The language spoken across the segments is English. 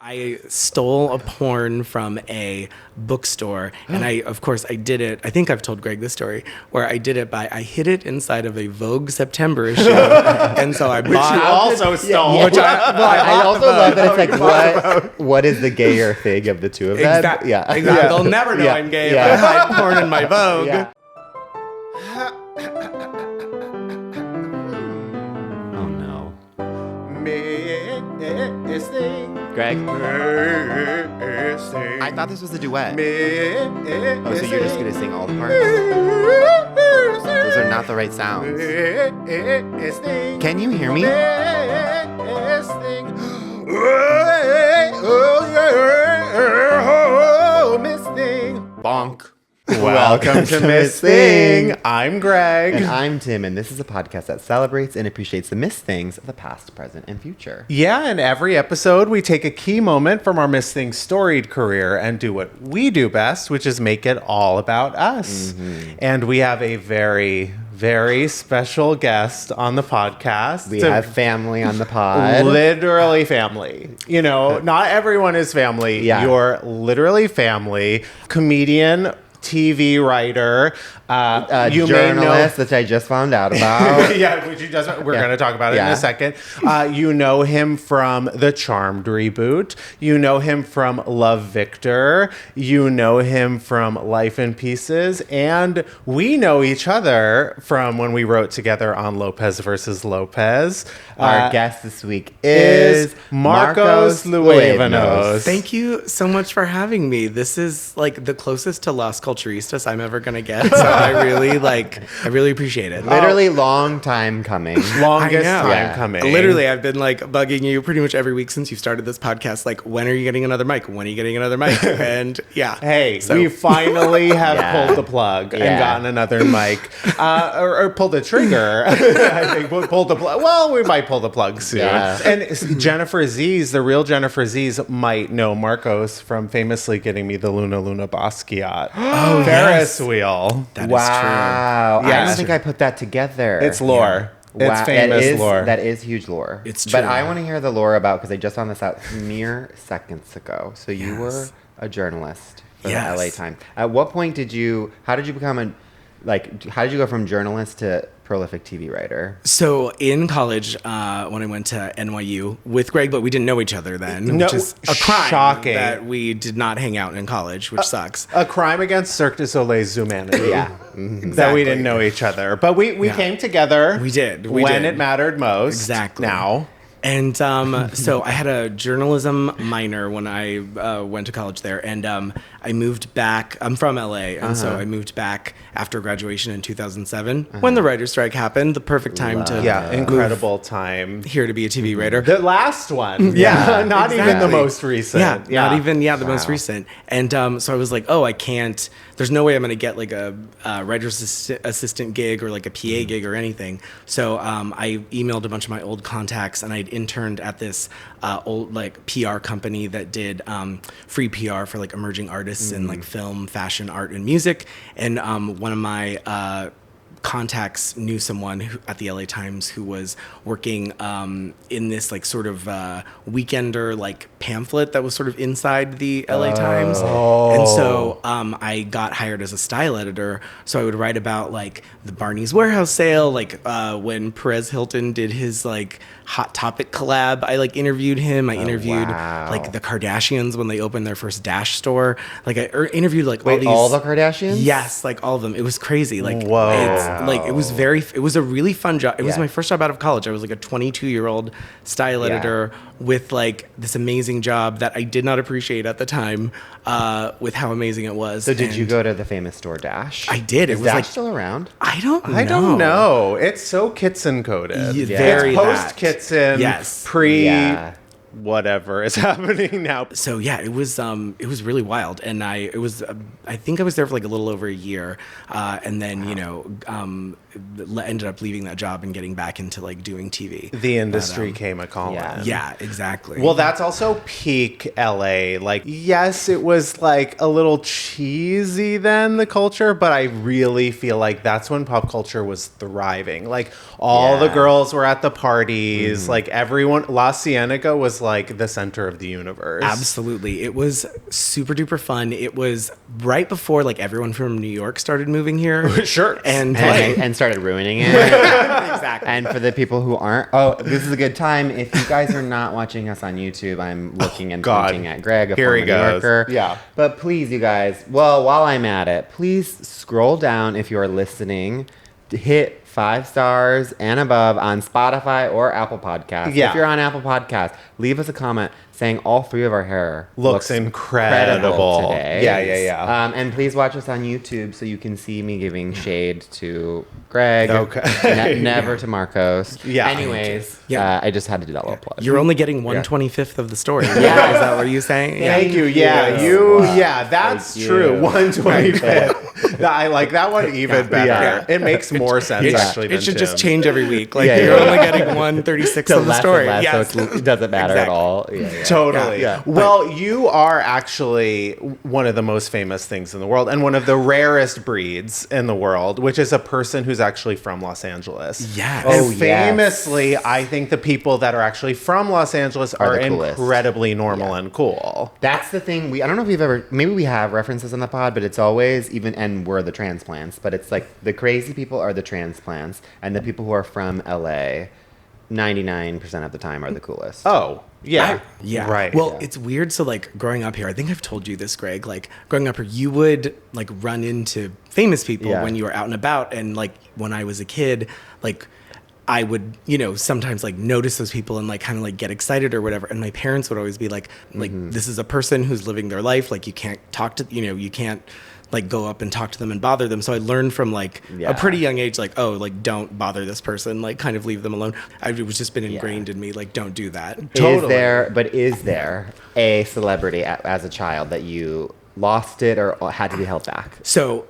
I stole a porn from a bookstore, and I did it. I think I've told Greg this story, where I did it I hid it inside of a Vogue September issue, and so I bought. Which you also stole. Which I also love that it's like, what is the gayer thing of the two of them? Exactly. Yeah. They'll never know I'm gay if I hide porn in my Vogue. Yeah. Oh no. Greg? I thought this was a duet. Oh, so you're just going to sing all the parts? Those are not the right sounds. Can you hear me? Bonk. Welcome to Miss Thing. I'm Greg. And I'm Tim, and this is a podcast that celebrates and appreciates the Miss Things of the past, present, and future. Yeah, in every episode, we take a key moment from our Miss Thing's storied career and do what we do best, which is make it all about us. Mm-hmm. And we have a very, very special guest on the podcast. We have family on the pod. Literally family. You know, not everyone is family. Yeah. You're literally family. Comedian, TV writer, you journalist that I just found out about. Yeah, which we're going to talk about it in a second. You know him from the Charmed reboot. You know him from Love, Victor. You know him from Life in Pieces. And we know each other from when we wrote together on Lopez versus Lopez. Our guest this week is Marcos Luevanos. Thank you so much for having me. This is like the closest to Las Culturistas I'm ever gonna get. So I really appreciate it. Literally long time coming. Longest time coming. Literally, I've been like bugging you pretty much every week since you started this podcast. Like, when are you getting another mic? When are you getting another mic? And yeah. Hey, we finally have pulled the plug and gotten another mic. Or pulled the trigger. I think we'll pull the plug. Well, we might pull the plug soon. Yeah. And Gennifer Zs, the real Gennifer Zs, might know Marcos from famously getting me the Luna Basquiat Ferris wheel. That is wow. true. I don't think I put that together. It's lore. Yeah. It's famous lore. That is huge lore. It's true. But I want to hear the lore about, because I just found this out mere seconds ago. So you were a journalist for the LA Times. At what point how did you become how did you go from journalist to prolific TV writer? So in college, when I went to NYU with Greg, but we didn't know each other then, which is a crime. Shocking that we did not hang out in college, which sucks. A crime against Cirque du Soleil's humanity. Exactly. That we didn't know each other, but we came together. We did. When it mattered most. Exactly. Now. And so I had a journalism minor when I went to college there, and I moved back. I'm from LA, and so I moved back after graduation in 2007 when the writer's strike happened. The perfect time to incredible time here to be a TV writer. The last one, not exactly. even the most recent. Not even the most recent. And so I was like, I can't. There's no way I'm going to get like a writer's assistant gig or like a PA gig or anything. So I emailed a bunch of my old contacts, and I'd interned at this old like PR company that did free PR for like emerging artists in like film, fashion, art, and music. And one of my contacts knew someone at the LA Times who was working in this like sort of weekender like pamphlet that was sort of inside the LA Times. And so I got hired as a style editor. So I would write about like the Barney's Warehouse sale, like when Perez Hilton did his like Hot Topic collab. I like interviewed him. I interviewed like the Kardashians when they opened their first Dash store. Like I interviewed like all the Kardashians? Yes, like all of them. It was crazy. Like it was a really fun job. It was my first job out of college. I was like a 22-year-old style editor with like this amazing job that I did not appreciate at the time with how amazing it was. So did you go to the famous store Dash? I did. Is Dash still around? I don't know. I don't know. It's so Kitson coded. Very it's post Kitson. Yes. Pre whatever is happening now. So it was really wild, and I think I was there for like a little over a year, and then ended up leaving that job and getting back into like doing TV. The industry came a calling. Yeah, exactly. Well, that's also peak LA. Like, yes, it was like a little cheesy then, the culture, but I really feel like that's when pop culture was thriving. Like all the girls were at the parties. Like everyone, La Cienega was like the center of the universe. Absolutely. It was super duper fun. It was right before like everyone from New York started moving here. Sure. And started ruining it. exactly. And for the people who aren't, this is a good time. If you guys are not watching us on YouTube, I'm looking and pointing at Greg, a former New Yorker. Yeah. But please, you guys, while I'm at it, please scroll down if you're listening. Hit 5 stars and above on Spotify or Apple Podcasts. Yeah. If you're on Apple Podcasts, leave us a comment saying all 3 of our hair looks incredible today. Yeah. And please watch us on YouTube so you can see me giving shade to Greg. Okay. Never to Marcos. Yeah. Anyways, I just had to do that little plug. You're only getting 1/25th of the story. Yeah. Is that what you're saying? Thank you. Yeah, that's Thank true. you. 1/25. I like that one even better. Yeah. It makes more sense actually. It should just Tim. change every week. Like you're only getting 1/36 of the story. And less, Yes. so it doesn't matter at all. Yeah. Totally. Yeah. Well, you are actually one of the most famous things in the world and one of the rarest breeds in the world, which is a person who's actually from Los Angeles. Yes. And famously, I think the people that are actually from Los Angeles are the coolest. incredibly normal and cool. That's the thing. I don't know if we've ever, maybe we have references on the pod, but it's always and we're the transplants, but it's like the crazy people are the transplants and the people who are from LA 99% of the time are the coolest. Oh, yeah. Yeah. Right. Well, it's weird. So, like, growing up here, I think I've told you this, Greg. Like, growing up here, you would, like, run into famous people when you were out and about. And, like, when I was a kid, like, I would, sometimes, like, notice those people and, like, kind of, like, get excited or whatever. And my parents would always be like, this is a person who's living their life. Like, you can't talk to, you can't, like, go up and talk to them and bother them. So I learned from, like, a pretty young age, like, oh, like, don't bother this person. Like, kind of leave them alone. It was just been ingrained in me, like, don't do that. Is there a celebrity as a child that you lost it or had to be held back? So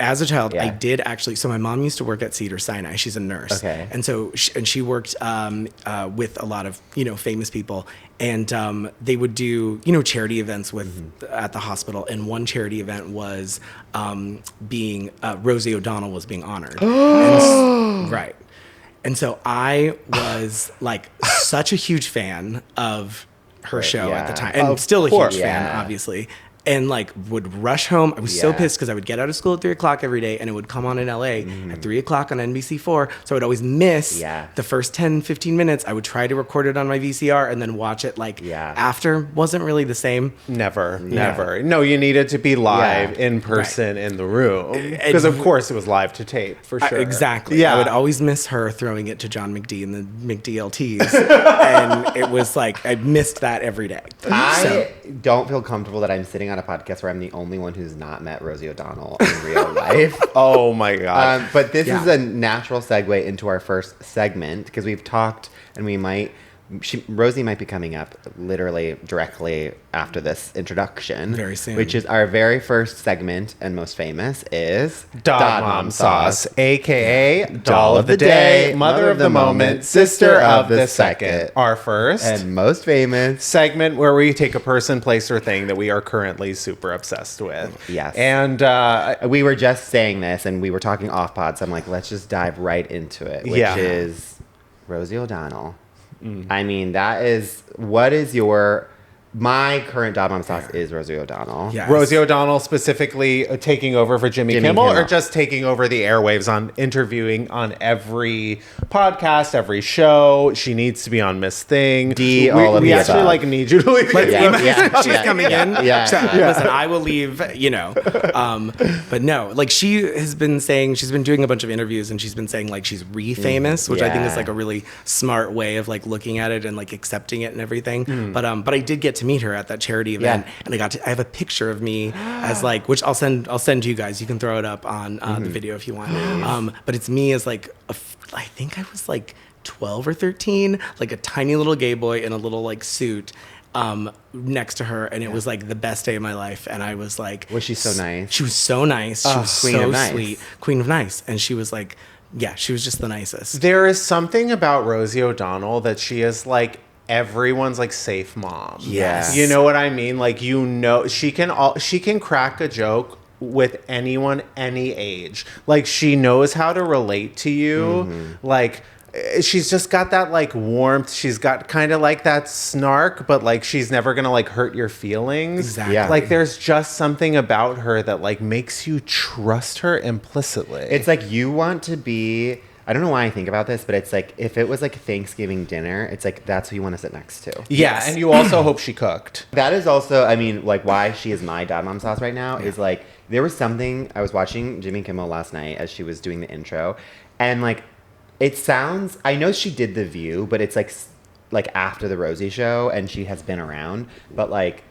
as a child, I did actually. So my mom used to work at Cedars-Sinai. She's a nurse. Okay. And so she worked with a lot of famous people, and they would do charity events at the hospital. And one charity event was being Rosie O'Donnell was being honored. Right. And so I was like such a huge fan of her show at the time, and still a huge fan, obviously. And like would rush home. I was so pissed because I would get out of school at 3:00 every day, and it would come on in LA at 3:00 on NBC4. So I would always miss the first 10-15 minutes. I would try to record it on my VCR and then watch it after. Wasn't really the same. Never. No, you needed to be live in person in the room because of course it was live to tape for sure. Exactly. Yeah. I would always miss her throwing it to John McD in the McDLTs, and it was like I missed that every day. I don't feel comfortable that I'm sitting on a podcast where I'm the only one who's not met Rosie O'Donnell in real life. Oh my God. But this is a natural segue into our first segment because we've talked and Rosie might be coming up literally directly after this introduction. Very soon. Which is our very first segment and most famous is Dot Mom Sauce, a.k.a. Doll of the Day, Mother of the Moment, Sister of the Second. Our first and most famous segment where we take a person, place, or thing that we are currently super obsessed with. Yes. And we were just saying this and we were talking off pod, so I'm like, let's just dive right into it, which is Rosie O'Donnell. I mean, my current Dot Mom Sauce is Rosie O'Donnell. Yes. Rosie O'Donnell specifically taking over for Jimmy Kimmel or just taking over the airwaves on interviewing on every podcast, every show. She needs to be on Miss Thing. We actually like need you to leave. She's coming in. Listen, I will leave, but no, like she has been saying, she's been doing a bunch of interviews and she's been saying like she's re-famous, which I think is like a really smart way of like looking at it and like accepting it and everything. But I did get to meet her at that charity event, and I have a picture of me as like, which I'll send to you guys. You can throw it up on the video if you want. But it's me as like I think I was like 12 or 13, like a tiny little gay boy in a little like suit next to her, and it was like the best day of my life. And I was like, was she so nice? She was so nice. She was so sweet, Queen of Nice, and she was like, she was just the nicest. There is something about Rosie O'Donnell that she is like everyone's like safe mom. Yes. You know what I mean? Like, she can crack a joke with anyone, any age. Like, she knows how to relate to you. Like, she's just got that like warmth. She's got kind of like that snark, but like she's never gonna like hurt your feelings. Exactly. Yeah. Like there's just something about her that like makes you trust her implicitly. It's like you want to be. I don't know why I think about this, but it's like if it was like Thanksgiving dinner, it's like that's who you want to sit next to. Yeah, Yes. and you also hope she cooked. That is also, I mean, like why she is my dad mom sauce right now is like there was something I was watching Jimmy Kimmel last night as she was doing the intro, and like it sounds. I know she did The View, but it's like after the Rosie show, and she has been around, but like.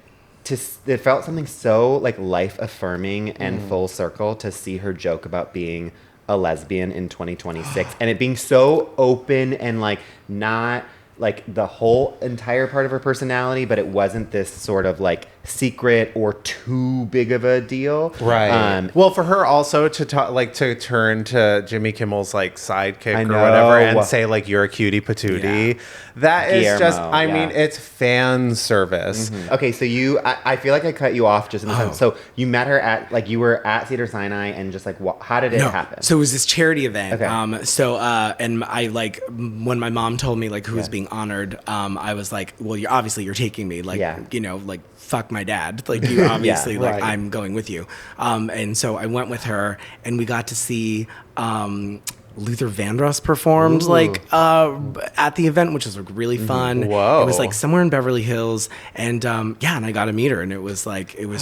It felt something so like life affirming and full circle to see her joke about being a lesbian in 2026 and it being so open and like not like the whole entire part of her personality, but it wasn't this sort of like secret or too big of a deal. Right. Well, for her also to talk, like to turn to Jimmy Kimmel's like sidekick I or know. whatever and say like you're a cutie patootie. Yeah. That is Guillermo, just, I yeah. mean, it's fan service. Okay, so I feel like I cut you off just in the sense. So you met her at like you were at Cedar Sinai and just like how did it happen? So it was this charity event. Okay. And I like when my mom told me like who was being honored, I was like, well, you're taking me, like you know, like fuck my dad, like you obviously like right. I'm going with you. And so I went with her and we got to see Luther Vandross performed like at the event, which was like, really fun. Whoa. It was like somewhere in Beverly Hills, and and I got to meet her, and it was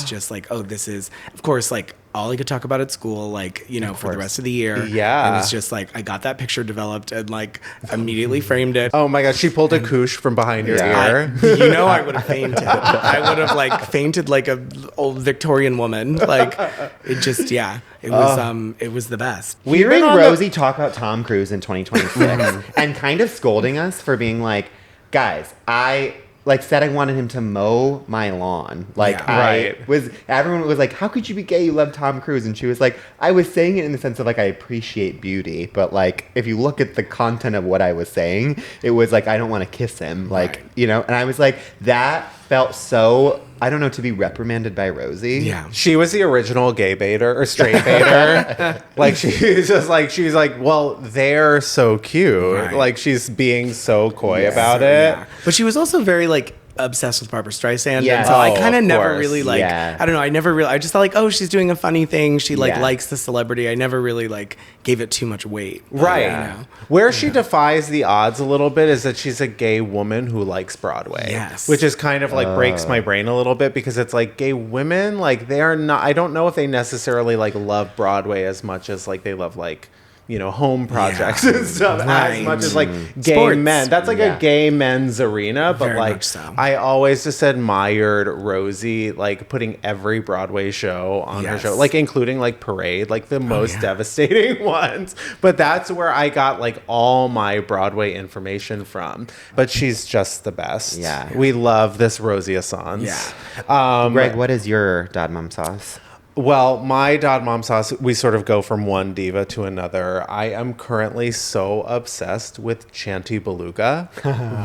just like, oh, this is of course like all I could talk about at school, like, you know, for the rest of the year. Yeah. It was just like, I got that picture developed and like immediately framed it. Oh my God, she pulled a koosh from behind your ear. You know, I would have fainted. I would have like fainted like a old Victorian woman. Like it just, it was the best. Hearing Rosie talk about Tom Cruise in 2026 and kind of scolding us for being like, guys, I like said I wanted him to mow my lawn. Like everyone was like, how could you be gay? You love Tom Cruise. And she was like, I was saying it in the sense of like, I appreciate beauty. But like, if you look at the content of what I was saying, it was like, I don't want to kiss him. Like, you know, and I was like, that felt so, I don't know, to be reprimanded by Rosie. Yeah. She was the original gay baiter or straight baiter. Like she's just like, she's like, well, they're so cute. Right. Like she's being so coy about it. Yeah. But she was also very like obsessed with Barbra Streisand. Yeah. And so I Oh, kind of of never course. really like, Yeah. I don't know. I just thought like, oh, she's doing a funny thing. She like Yeah. likes the celebrity. I never really like gave it too much weight. Right. You know? Where she defies the odds a little bit is that she's a gay woman who likes Broadway. Yes. Which is kind of like breaks my brain a little bit because it's like gay women, like they are not, I don't know if they necessarily like love Broadway as much as like they love like, you know, home projects and stuff as Right. much as like gay Sports. men. That's like Yeah. a gay men's arena, but Very like much so. I always just admired Rosie like putting every Broadway show on her Yes. show, like including like Parade, like the most devastating ones. But that's where I got like all my Broadway information from. But she's just the best. Yeah. We love this Rosie Assance. Yeah. Greg, what is your dad mom sauce? Well, my dad mom sauce, we sort of go from one diva to another. I am currently so obsessed with Chanty Beluga.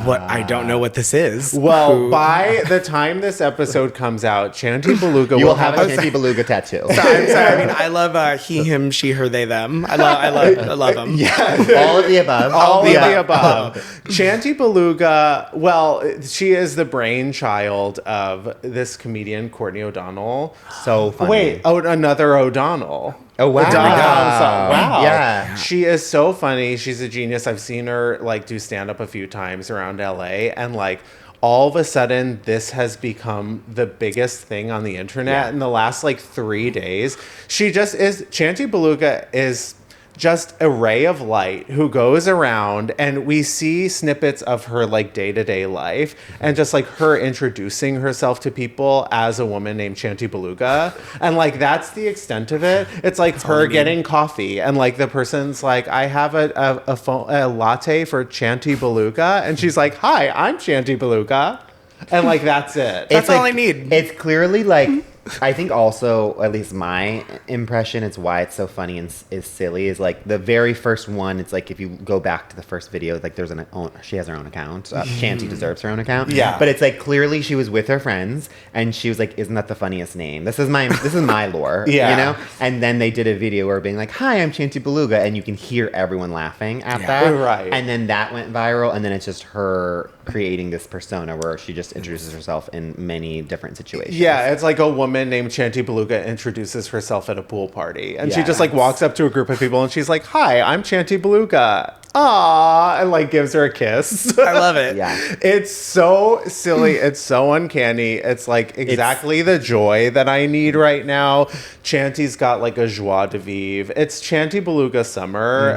What I don't know what this is. Well, by the time this episode comes out, Chanty Beluga You will will have a Chanty Beluga tattoo. I'm sorry. I mean, I love he, him, she, her, they, them. I love them. All of the above. All of the above. Chanty Beluga, well, she is the brainchild of this comedian, Courtney O'Donnell. So funny. Wait, another O'Donnell. Oh, wow. Wow. Yeah. She is so funny. She's a genius. I've seen her like do stand up a few times around LA, and like all of a sudden this has become the biggest thing on the internet in the last like 3 days. She just is, Chanty Beluga is just a ray of light who goes around, and we see snippets of her like day-to-day life and just like her introducing herself to people as a woman named Chanty Beluga, and like that's the extent of it. It's like her getting coffee and like the person's like, I have a latte for Chanty Beluga, and she's like, hi, I'm Chanty Beluga, and like that's it. That's all I need. It's clearly like I think also, at least my impression, it's why it's so funny and is silly, is like the very first one, it's like if you go back to the first video, like she has her own account. Chanty deserves her own account. Yeah. But it's like clearly she was with her friends and she was like, isn't that the funniest name? This is my lore. Yeah. You know? And then they did a video where being like, hi, I'm Chanty Beluga, and you can hear everyone laughing at that. Right. And then that went viral, and then it's just her creating this persona where she just introduces herself in many different situations. Yeah, it's like a woman named Chanty Beluga introduces herself at a pool party. And she just like walks up to a group of people and she's like, hi, I'm Chanty Beluga. Aww, and like gives her a kiss. I love it. Yeah. It's so silly. It's so uncanny. It's like exactly the joy that I need right now. Chanty's got like a joie de vivre. It's Chanty Beluga summer.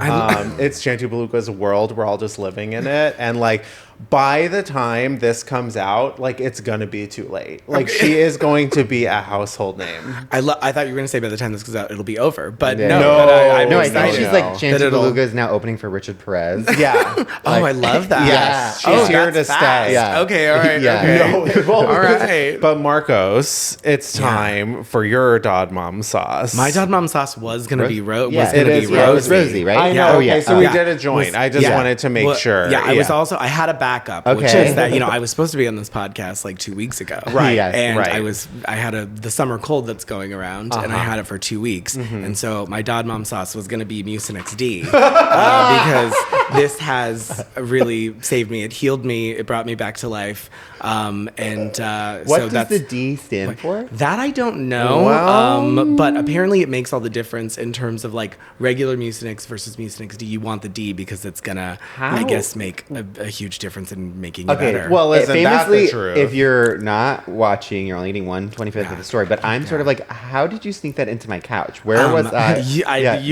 It's Chanty Beluga's world. We're all just living in it. And like, by the time this comes out, like it's gonna be too late. Like she is going to be a household name. I thought you were gonna say by the time this comes out, it'll be over. But Yeah. no, but I'm I excited. think she's like Chanty it'll- Beluga is now opening for Richard Perez. Yeah. Oh, I love that. Yes, Yeah. she's here to that's stay. fast. Yeah. Okay, all right. Yeah. Okay. No, All right. But Marcos, it's time for your Dod Mom sauce. My Dod Mom sauce was gonna be Yeah, was it gonna is. be Yeah, it was Rosie. Rosie, right? I know. Yeah. Okay, so we Yeah. did a joint. I just wanted to make Well, sure. Yeah, I had a backup, which Okay. is that I was supposed to be on this podcast like 2 weeks ago, Right. Yes. And Right. I had the summer cold that's going around, and I had it for 2 weeks, and so my Dod Mom sauce was going to be Mucinex D because this has really saved me. It healed me. It brought me back to life, What so does that's the D stand for? that I don't know, Well- but apparently it makes all the difference in terms of like regular Mucinex versus Mucinex D. You want the D because it's gonna, I How? guess, make a huge difference in making you better. well, isn't that the famously, truth? if you're not watching, you're only eating 1/25 of the story. But I'm sort of like, how did you sneak that into my couch? Where was I? you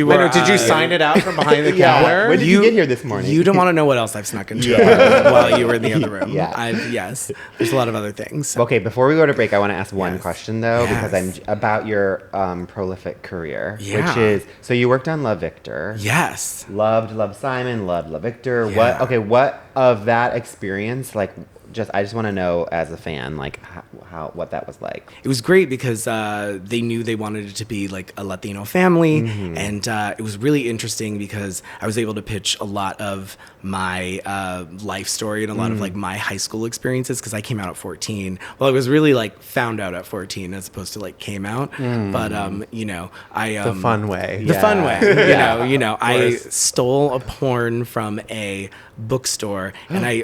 Wait, were. no, did you sign it out from behind the Yeah. counter? When did you get here this morning? You don't want to know what else I've snuck into Yeah. while you were in the other room. Yeah. Yes, there's a lot of other things. Okay, before we go to break, I want to ask one Yes. question though, because Yes. I'm about your prolific career, Yeah. which is so you worked on Love Victor. Yes. Loved Simon, loved Love Victor. Yeah. What of that experience, like, I just want to know as a fan, like, how what that was like. It was great because they knew they wanted it to be like a Latino family, and it was really interesting because I was able to pitch a lot of my life story and a lot of like my high school experiences because I came out at 14. Well, I was really like found out at 14 as opposed to like came out, but I The fun way. the Yeah. fun way, I course. stole a porn from a bookstore, and I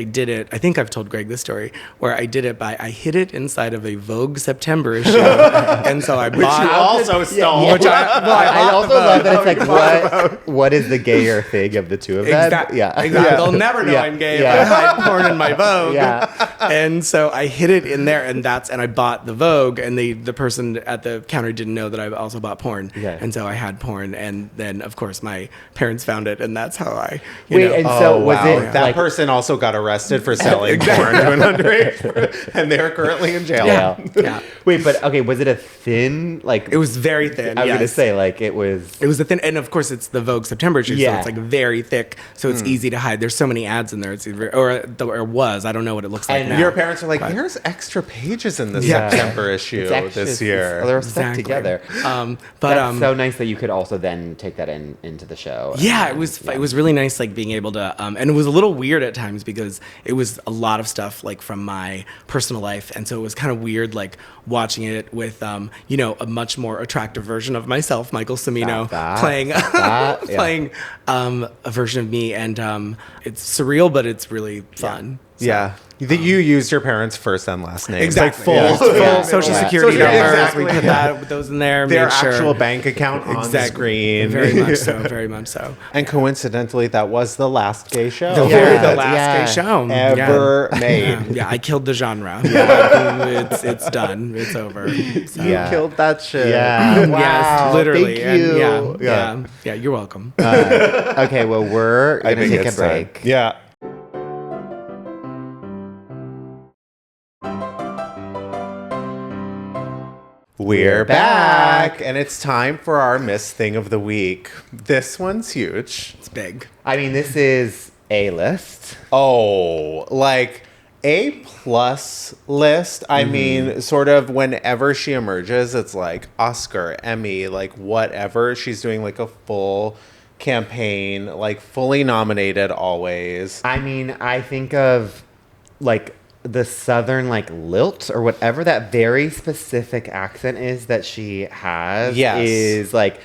did it. I think I've told Greg this story where I did it I hid it inside of a Vogue September issue, and so I bought. you also stole. Which I also love that it's like, what is the gayer thing of the two of them? Exactly. Yeah. Exactly. They'll never know Yeah. I'm gay Yeah. if I hide porn in my Vogue. Yeah. And so I hid it in there, and I bought the Vogue, and the person at the counter didn't know that I also bought porn. Yeah. And so I had porn, and then of course my parents found it, and that's how I. And so was wow. it that like, person also got arrested for selling porn to an underage, and they're currently in jail. Yeah. Yeah. Wait, but okay, was it a thin, like, It was very thin. I was yes. gonna say, like, it was. It was a thin, and of course it's the Vogue September issue, so Yeah. it's like very thick, so it's easy to hide. There's so many ads in there. It's or was. I don't know what it looks like And now. Your parents are like, there's extra pages in the Yeah. September issue It's actually- this year. They're stuck Exactly. together. But That's so nice that you could also then take that into the show. yeah, And, it was really nice, like being able to, and it was a little weird at times because it was a lot of stuff like from my personal life, and so it was kind of weird, like watching it with, a much more attractive version of myself, Michael Cimino, playing yeah. playing a version of me, and it's surreal, but it's really fun. So- Yeah. That you used your parents' first and last name. Exactly. Like Yeah. full, Yeah. Social Yeah. security Social- numbers. exactly. We put those in there. Their made sure. actual bank account on the screen. Very much so. Very much so. And coincidentally, that was the last gay show The Yeah. last Yeah. gay show ever made. Yeah, I killed the genre. Yeah. It's done. It's over. So. You killed that shit. Yeah. Wow. Yes, literally. Thank you. And yeah. You're welcome. Okay, well, we're I going to think take a it's time. break. Yeah. We're back, and it's time for our Miss Thing of the Week. This one's huge. It's big. I mean, this is A-list. Oh, like A+ list. I mean, sort of whenever she emerges, it's like Oscar, Emmy, like whatever. She's doing like a full campaign, like fully nominated always. I mean, I think of like the southern like lilt or whatever that very specific accent is that she has. Yes. Is like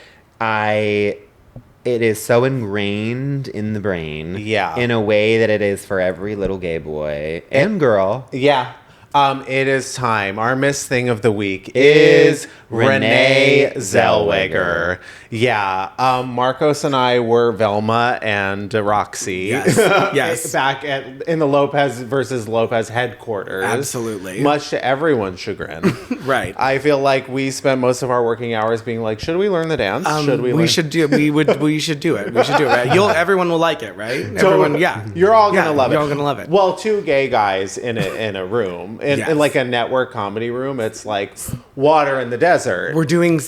it is so ingrained in the brain. Yeah. In a way that it is for every little gay boy and girl. Yeah. It is time. Our Miss Thing of the week is Renée Zellweger. Yeah. Marcos and I were Velma and Roxy. Yes. Yes. Back in the Lopez versus Lopez headquarters. Absolutely. Much to everyone's chagrin. Right. I feel like we spent most of our working hours being like, should we learn the dance? We should do it. We should do it. Right? Everyone will like it, right? Everyone, yeah. You're all gonna love it. You're all gonna love it. Well, two gay guys in a room. In like a network comedy room, it's like water in the desert. We're doing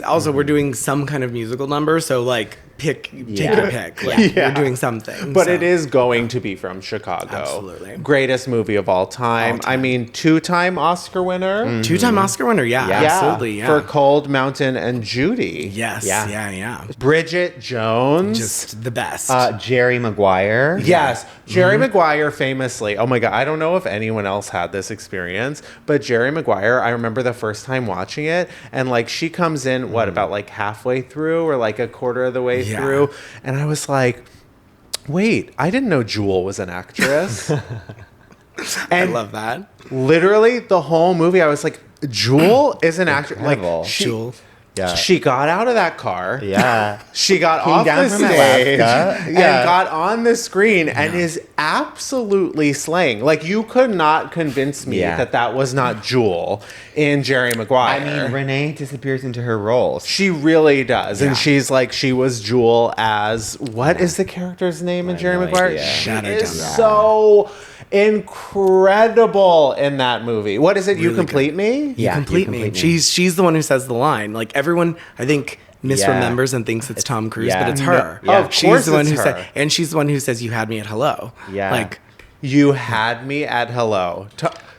some kind of musical number, so like take your pick. Like, we're doing something. But it is going to be from Chicago. Absolutely. Greatest movie of all time. I mean, 2-time Oscar winner. Two-time Oscar winner, absolutely, yeah. For Cold Mountain and Judy. Yes, yeah. Bridget Jones. Just the best. Jerry Maguire. Yes. Jerry Maguire famously, oh my God, I don't know if anyone else had this experience, but Jerry Maguire, I remember the first time watching it, and like she comes in, about like halfway through or like a quarter of the way through, and I was like, wait, I didn't know Jewel was an actress. And I love that. Literally the whole movie, I was like, Jewel is an actress. Like Jewel. Yeah. She got out of that car. Yeah. She got Came off down the from stage Alaska. and got on the screen and is absolutely slaying. Like, you could not convince me that was not Jewel in Jerry Maguire. I mean, Renée disappears into her roles. She really does. Yeah. And she's like, she was Jewel as, what is the character's name in Jerry Maguire? She is so incredible in that movie. What is it? Really, you complete me? Yeah, you complete me. She's the one who says the line. Like, everyone, I think, misremembers and thinks it's Tom Cruise, but it's her. Yeah. Of she's the one who said, and she's the one who says, "You had me at hello." Yeah, like, you had me at hello.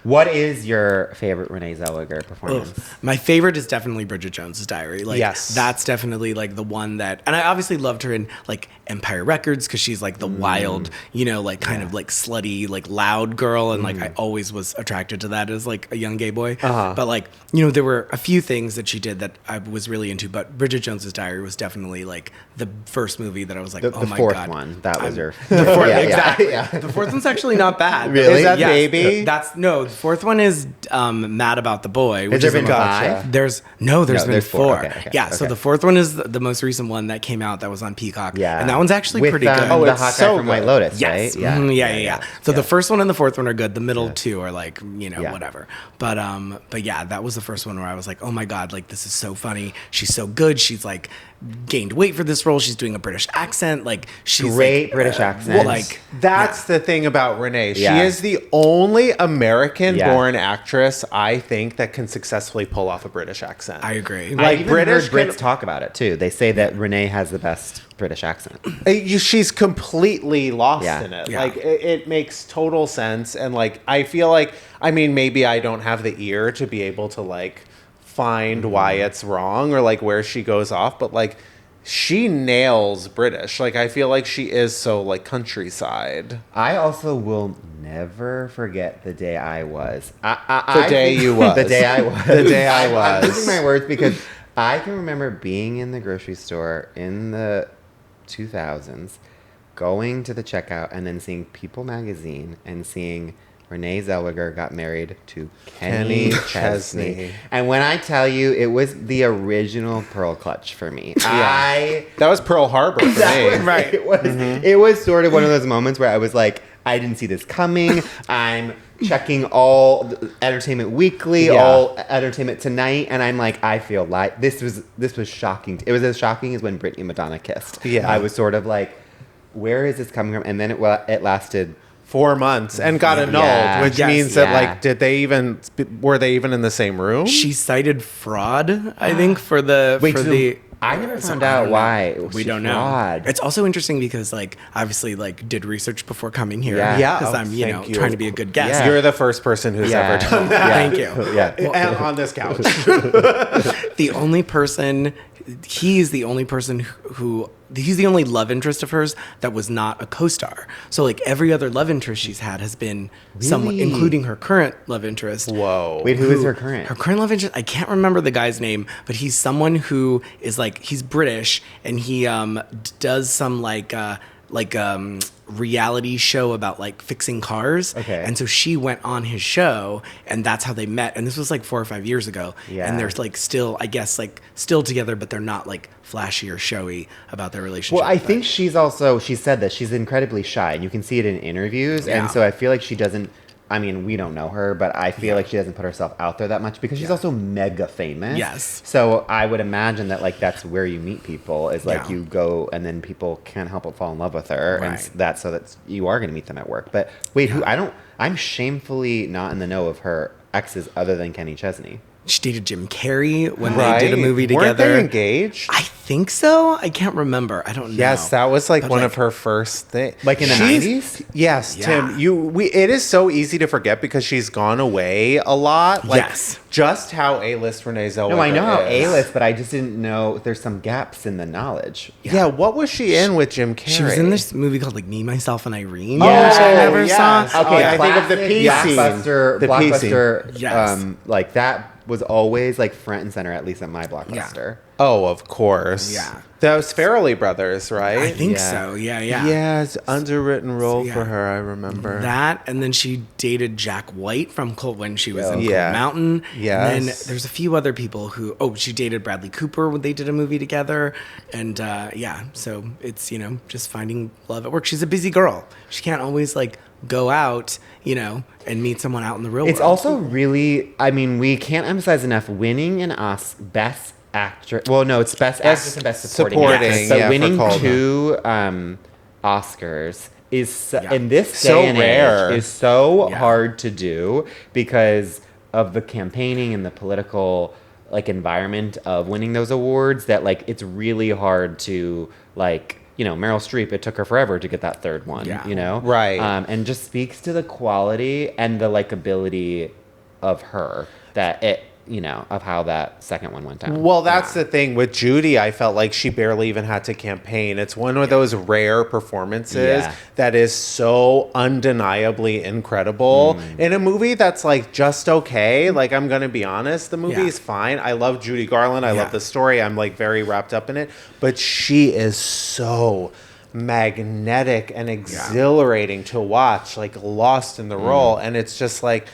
What is your favorite Renée Zellweger performance? My favorite is definitely Bridget Jones's Diary. Like, that's definitely like the one that, and I obviously loved her in like Empire Records because she's like the wild, like kind of like slutty, like loud girl, and like I always was attracted to that as like a young gay boy. But like, there were a few things that she did that I was really into, but Bridget Jones's Diary was definitely like the first movie that I was like, oh my god. The fourth one, that was her. The fourth, exactly. The fourth one's actually not bad. Really? Is that Baby? The fourth one is Mad About the Boy. Which has there been 5? There's been 4. Okay. So the fourth one is the most recent one that came out that was on Peacock. Yeah. And that one's actually pretty good. The hot guy from White Lotus, yes. right? Yeah. So the first one and the fourth one are good. The middle two are like, whatever. But yeah, that was the first one where I was like, oh my God, like this is so funny. She's so good. She's like gained weight for this role. She's doing a British accent. Like she's great like, British accent. Like that's the thing about Renée. She is the only American-born actress I think that can successfully pull off a British accent. I agree. Like British Brits talk about it too. They say that Renée has the best British accent. She's completely lost in it. Like it makes total sense, and like I feel like maybe I don't have the ear to be able to like find why it's wrong or like where she goes off, but like she nails British. Like I feel like she is so like countryside. I also will never forget the day I was. The day I was. The day I was. I'm using my words because I can remember being in the grocery store in the 2000s, going to the checkout and then seeing People magazine and seeing Renée Zellweger got married to Kenny Chesney. And when I tell you, it was the original Pearl Clutch for me. That was Pearl Harbor for me. Right. It was sort of one of those moments where I was like, I didn't see this coming. I'm checking all Entertainment Weekly, all Entertainment Tonight, and I'm like, I feel like this was shocking. It was as shocking as when Britney and Madonna kissed. Yeah. I was sort of like, where is this coming from? And then it lasted 4 months and got annulled, which means that like, were they even in the same room? She cited fraud, I think, for the I never So found I out don't know. why. We She don't know. fraud. It's also interesting because like obviously like did research before coming here. Yeah. Yeah. Because Oh, I'm thank you. trying to be a good guest. Yeah. You're the first person who's ever done that. Thank you. Yeah. And on this couch. The only person, he's the only person who he's the only love interest of hers that was not a co-star. So like every other love interest she's had has been someone, Really? including her current love interest. Whoa. Wait, who is her current? Her current love interest, I can't remember the guy's name, but he's someone who is like, he's British and he does some reality show about like fixing cars. Okay. And so she went on his show and that's how they met. And this was like 4 or 5 years ago. Yeah. And they're like still, I guess, like still together, but they're not like flashy or showy about their relationship. Well, I But- think she said that she's incredibly shy, and you can see it in interviews. Yeah. And so I feel like she doesn't, I mean, we don't know her, but I feel like she doesn't put herself out there that much because she's also mega famous. Yes. So I would imagine that like that's where you meet people is like Yeah. you go and then people can't help but fall in love with her. Right. And that's so that you are going to meet them at work. But wait, I'm shamefully not in the know of her exes other than Kenny Chesney. she dated Jim Carrey when they did a movie Weren't together. they engaged? I think so. I can't remember. I don't know. Yes, that was like But, one like, of her first things. Like in the 90s? Yes, Yeah. Tim. It is so easy to forget because she's gone away a lot. Like, Yes. just how A-list Renée Zellweger No, I know how is. A-list, but I just didn't know there's some gaps in the knowledge. Yeah, what was she in with Jim Carrey? She was in this movie called like Me, Myself, and Irene. Oh, which I never yes. saw. Okay, Yeah. I think of the P scene. Blockbuster, The P scene. Blockbuster, Yes. like that was always like front and center, at least at my Blockbuster. Oh, of course. Yeah. That was Farrelly Brothers, right? I think Yeah. so. Yeah, yeah. Yes, underwritten role Yeah. for her, I remember. That, and then she dated Jack White from Cold when she was in Yeah. Cold Mountain. Yes. And then there's a few other people who, she dated Bradley Cooper when they did a movie together. And yeah, so it's, just finding love at work. She's a busy girl. She can't always like go out, and meet someone out in the real It's world. also really, I mean, we can't emphasize enough winning an Best Actress. Well, no, it's Best Actress and Best Supporting. Supporting, Actress. So yeah, for winning Cold. 2 Oscars is Yeah. in this So day and rare. age is so Yeah. hard to do because of the campaigning and the political like environment of winning those awards that like it's really hard to like Meryl Streep, it took her forever to get that third one, Yeah. Right. and just speaks to the quality and the likability of her that it of how that second one went down. Well, that's the thing with Judy. I felt like she barely even had to campaign. It's one of those rare performances Yeah. that is so undeniably incredible in a movie that's like just okay. Like, I'm gonna be honest, the movie is fine. I love Judy Garland. I Yeah. love the story. I'm like very wrapped up in it. But she is so magnetic and exhilarating to watch, like lost in the role. And it's just like,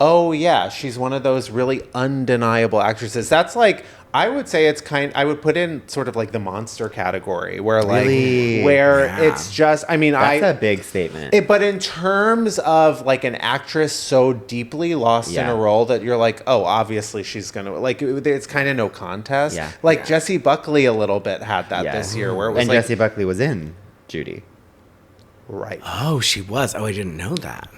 oh yeah, she's one of those really undeniable actresses. That's like, I would say I would put in sort of like the monster category where like, Really? where Yeah. it's just, I mean, That's a big statement. but in terms of like an actress so deeply lost in Yeah. a role that you're like, oh, obviously she's gonna like. It's kind of no contest. Yeah. Like Jessie Buckley a little bit had that Yeah. this year, where it was and like, Jessie Buckley was in Judy. right. Oh, she was. Oh, I didn't know that.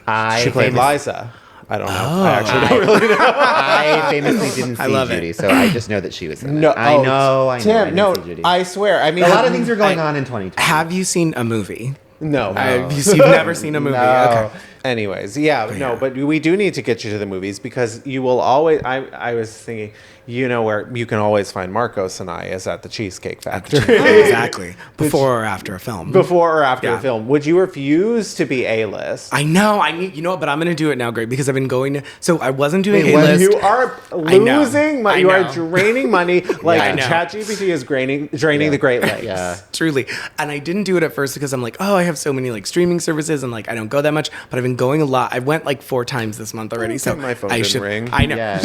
She played Liza. I don't know. Oh. I actually don't really know. I famously didn't see I love it. Judy, so I just know that she was in No, it. I know. I Tim, didn't no, see Judy. I swear. I mean, a lot of things are going on in 2020. Have you seen a movie? No. You've never seen a movie? No. Okay. Anyways, no, but we do need to get you to the movies because you will always. I was thinking, where you can always find Marcos and I is at the Cheesecake Factory. Exactly. Before or after a film. Before or after Yeah. a film. Would you refuse to be A-list? I know. I need. You know what? But I'm going to do it now, Greg, because I've been going to. So I wasn't doing Wait, A what? list. You are I know. losing money. I You are know. draining money like I know. ChatGPT is draining the Great Lakes. Yeah. Truly. And I didn't do it at first because I'm like, I have so many like streaming services and like I don't go that much. But I've been going a lot. I went like 4 times this month already. So my phone I didn't should. ring. I know. Yeah.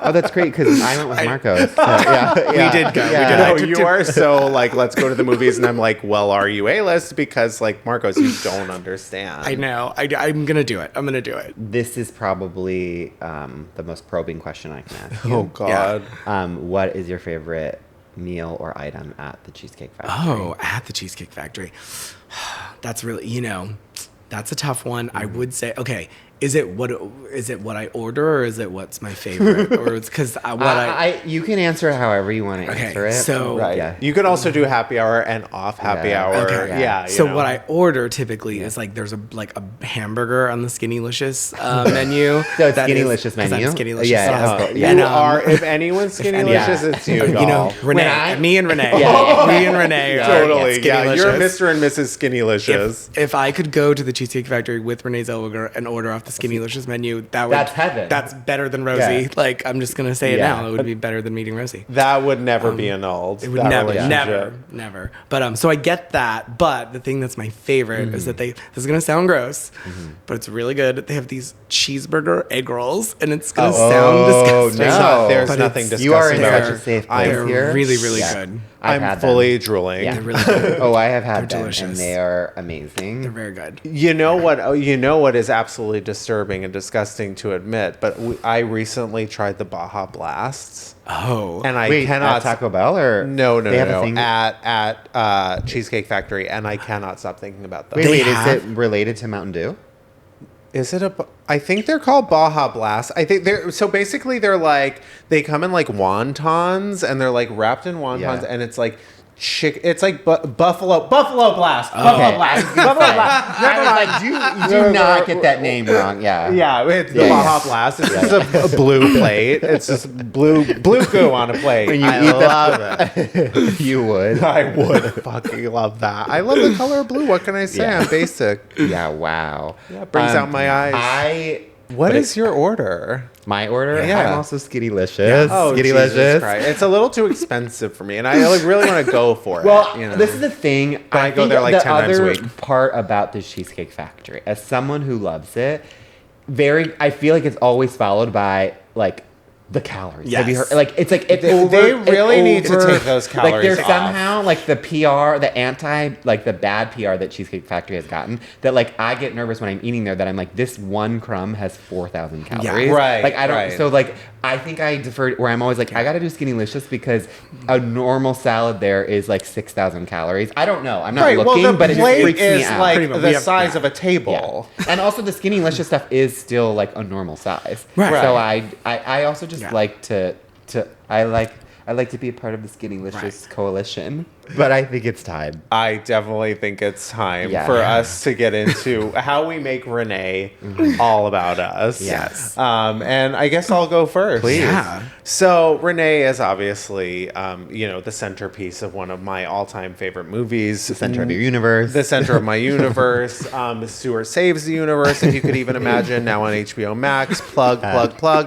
Oh, that's great because I went with Marcos. So, yeah, We did go. Yeah. We did. No, I took you two- are so like, let's go to the movies, and I'm like, well, are you A-list? Because like Marcos, you don't understand. I know. I'm gonna do it. I'm gonna do it. This is probably the most probing question I can ask you. Oh God. What is your favorite meal or item at the Cheesecake Factory? Oh, at the Cheesecake Factory. That's really, that's a tough one. I would say, okay, is it what I order, or is it what's my favorite, or it's because you can answer it however you want to answer it. So you could also do happy hour and off happy hour. Okay. Yeah. So what I order typically is like there's a hamburger on the Skinnylicious menu. So it's Skinnylicious menu. Skinnylicious. Yeah. You are. If anyone's Skinnylicious, it's you. Renee, me and Renee. Me and Renee. Totally. Yeah. You're Mr. and Mrs. Skinnylicious. If I could go to the Cheesecake Factory with Renée Zellweger and order off the Skinnylicious menu, that's heaven. That's better than Rosie. Yeah. Like, I'm just gonna say it now. It would be better than meeting Rosie. That would never be annulled. It would never. But so I get that. But the thing that's my favorite is that this is gonna sound gross, but it's really good. They have these cheeseburger egg rolls, and it's gonna sound disgusting. No, there's nothing disgusting. You are in such a safe place here. They're really, really good. I'm fully drooling. Yeah. They're really good. I have had them, delicious. And they are amazing. They're very good. You know what is absolutely disturbing and disgusting to admit, but I recently tried the Baja Blasts. Oh. And I cannot... At Taco Bell or... No. At Cheesecake Factory, and I cannot stop thinking about them. Wait, is it related to Mountain Dew? Is it I think they're called Baja Blast. I think so basically they're like, they come in like wontons, and they're like wrapped in wontons, and it's like it's like Buffalo Blast. Buffalo Blast. Do not get that name wrong. Yeah, it's the Baja Blast. It's just a blue plate. It's just blue goo on a plate. When you love it. You would. I would fucking love that. I love the color blue. What can I say? I'm basic. Yeah, wow. Yeah, brings out my eyes. What is your order? My order? Yeah. I'm also Skinnylicious. Yeah. Oh, Jesus Christ. It's a little too expensive for me, and I really want to go for it. Well, this is the thing. I go there like 10 times a week. The other part about the Cheesecake Factory, as someone who loves it, I feel like it's always followed by, like, the calories. Yes. Have you heard? Like, it's like they really need to take those calories like, there's off. somehow like the PR, the bad PR that Cheesecake Factory has gotten. That like I get nervous when I'm eating there. That I'm like, this one crumb has 4,000 calories. Yeah, right. Like I don't. Right. So like I think I deferred where I'm always like, I got to do Skinnylicious because a normal salad there is like 6,000 calories. I don't know. I'm not looking, but it just freaks me out. Like the size of a table. Yeah. And also the Skinnylicious stuff is still like a normal size. Right. So I also just like to I like to be a part of the Skinnylicious coalition. But I think it's time. I definitely think it's time for us to get into how we make Renee all about us. Yes. And I guess I'll go first. Please. Yeah. So Renee is obviously, the centerpiece of one of my all-time favorite movies. The center of your universe. The center of my universe. Stuart Saves the Universe, if you could even imagine, now on HBO Max. Plug.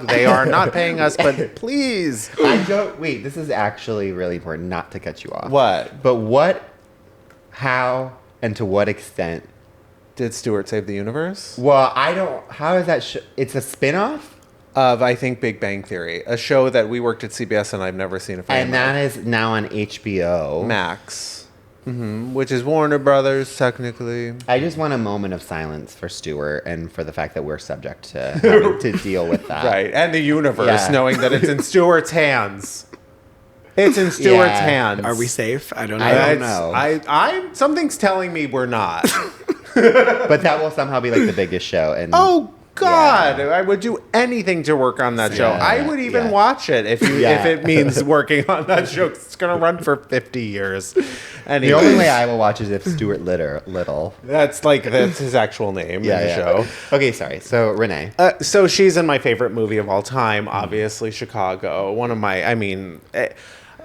They are not paying us, but please. Wait, this is actually really important not to cut you off. What? But how, and to what extent did Stuart Save the Universe? Well, how is that it's a spin-off? Of, I think, Big Bang Theory, a show that we worked at CBS and I've never seen a frame And that is now on HBO Max, which is Warner Brothers, technically. I just want a moment of silence for Stuart and for the fact that we're subject to having to deal with that. Right, and the universe, knowing that it's in Stuart's hands. It's in Stuart's hands. Are we safe? I don't know. I don't know. Something's telling me we're not. But that will somehow be like the biggest show. And oh God, I would do anything to work on that show. I would even watch it if it means working on that show. It's gonna run for 50 years. Anyways. The only way I will watch is if Stuart Little. That's his actual name in the show. Okay, sorry. So Renee. So she's in my favorite movie of all time, obviously Chicago. One of my,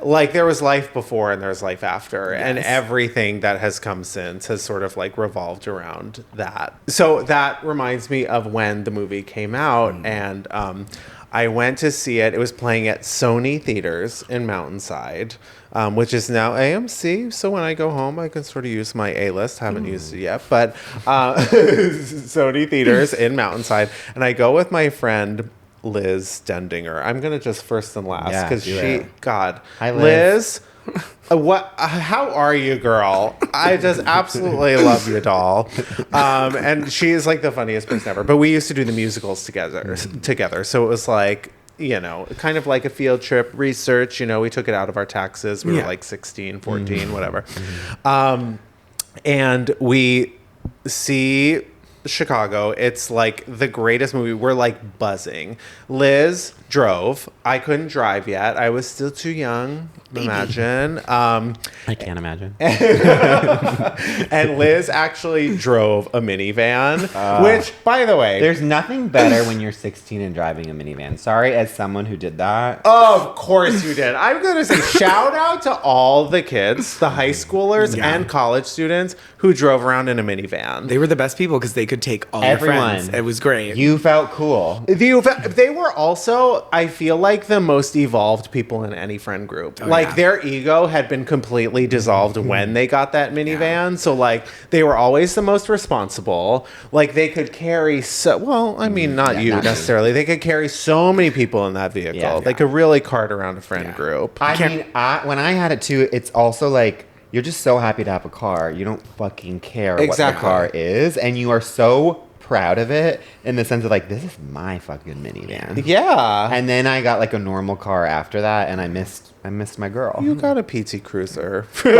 like there was life before and there's life after, and everything that has come since has sort of like revolved around that. So that reminds me of when the movie came out, and I went to see it. It was playing at Sony Theaters in Mountainside, which is now AMC. So when I go home, I can sort of use my A-list. Haven't used it yet, but Sony Theaters in Mountainside, and I go with my friend Liz Dendinger. I'm gonna just first and last because God, hi Liz. How are you, girl? I just absolutely love you, doll. And she is like the funniest person ever. But we used to do the musicals together. So it was like, kind of like a field trip research. We took it out of our taxes. We were like 16, 14, whatever. And we see Chicago. It's like the greatest movie. We're like buzzing. Liz drove. I couldn't drive yet. I was still too young. Imagine. I can't imagine. And Liz actually drove a minivan, which, by the way, There's nothing better when you're 16 and driving a minivan. Sorry, as someone who did that. of course you did. I'm going to say shout out to all the kids, the high schoolers and college students who drove around in a minivan. They were the best people because they could take all Everyone. your friends. It was great. You felt cool. They were also, I feel like, the most evolved people in any friend group. Their ego had been completely dissolved when they got that minivan. So, like, they were always the most responsible. Like, they could carry not you necessarily. They could carry so many people in that vehicle. Yeah. They could really cart around a friend group. I mean, when I had it too, it's also like, you're just so happy to have a car. You don't fucking care what the car is. And you are so proud of it in the sense of like, this is my fucking minivan. Yeah. And then I got like a normal car after that, and I missed my girl. You got a PT Cruiser. You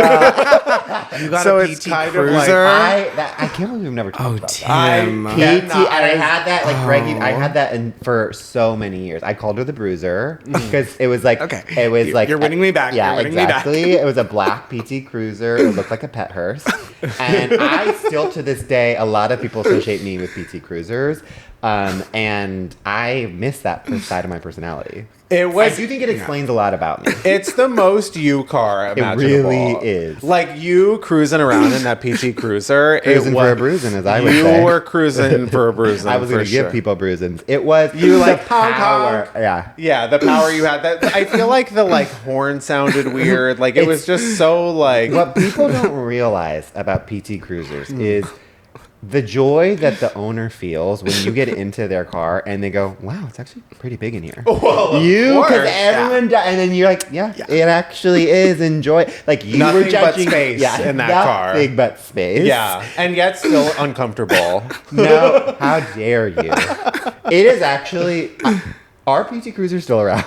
got So a it's PT kind of Cruiser. like- I can't believe we've never talked about that. Tim. PT, and I had that like I had that for so many years. I called her the Bruiser because it was like it was like You're winning me back. Yeah, You're winning me back. exactly. It was a black PT Cruiser. It looked like a pet hearse, and I still to this day, a lot of people associate me with PT Cruisers, and I miss that side of my personality. I do think it explains a lot about me. It's the most you car imaginable. really is. Like you cruising around in that PT Cruiser. Cruising for a bruising, as I would say. You were cruising for a bruising. I was going to give people bruisings. It was You like the power. honk. Yeah. Yeah, the power you had. That I feel like the like horn sounded weird. Like it was just so like. What people don't realize about PT Cruisers is the joy that the owner feels when you get into their car and they go, "Wow, it's actually pretty big in here." Well, because everyone, and then you're like, "Yeah, it actually is." Enjoy, like you Nothing were judging but space in that car. Nothing but space. Yeah, and yet still uncomfortable. No, how dare you? It is actually. Are PT Cruisers still around?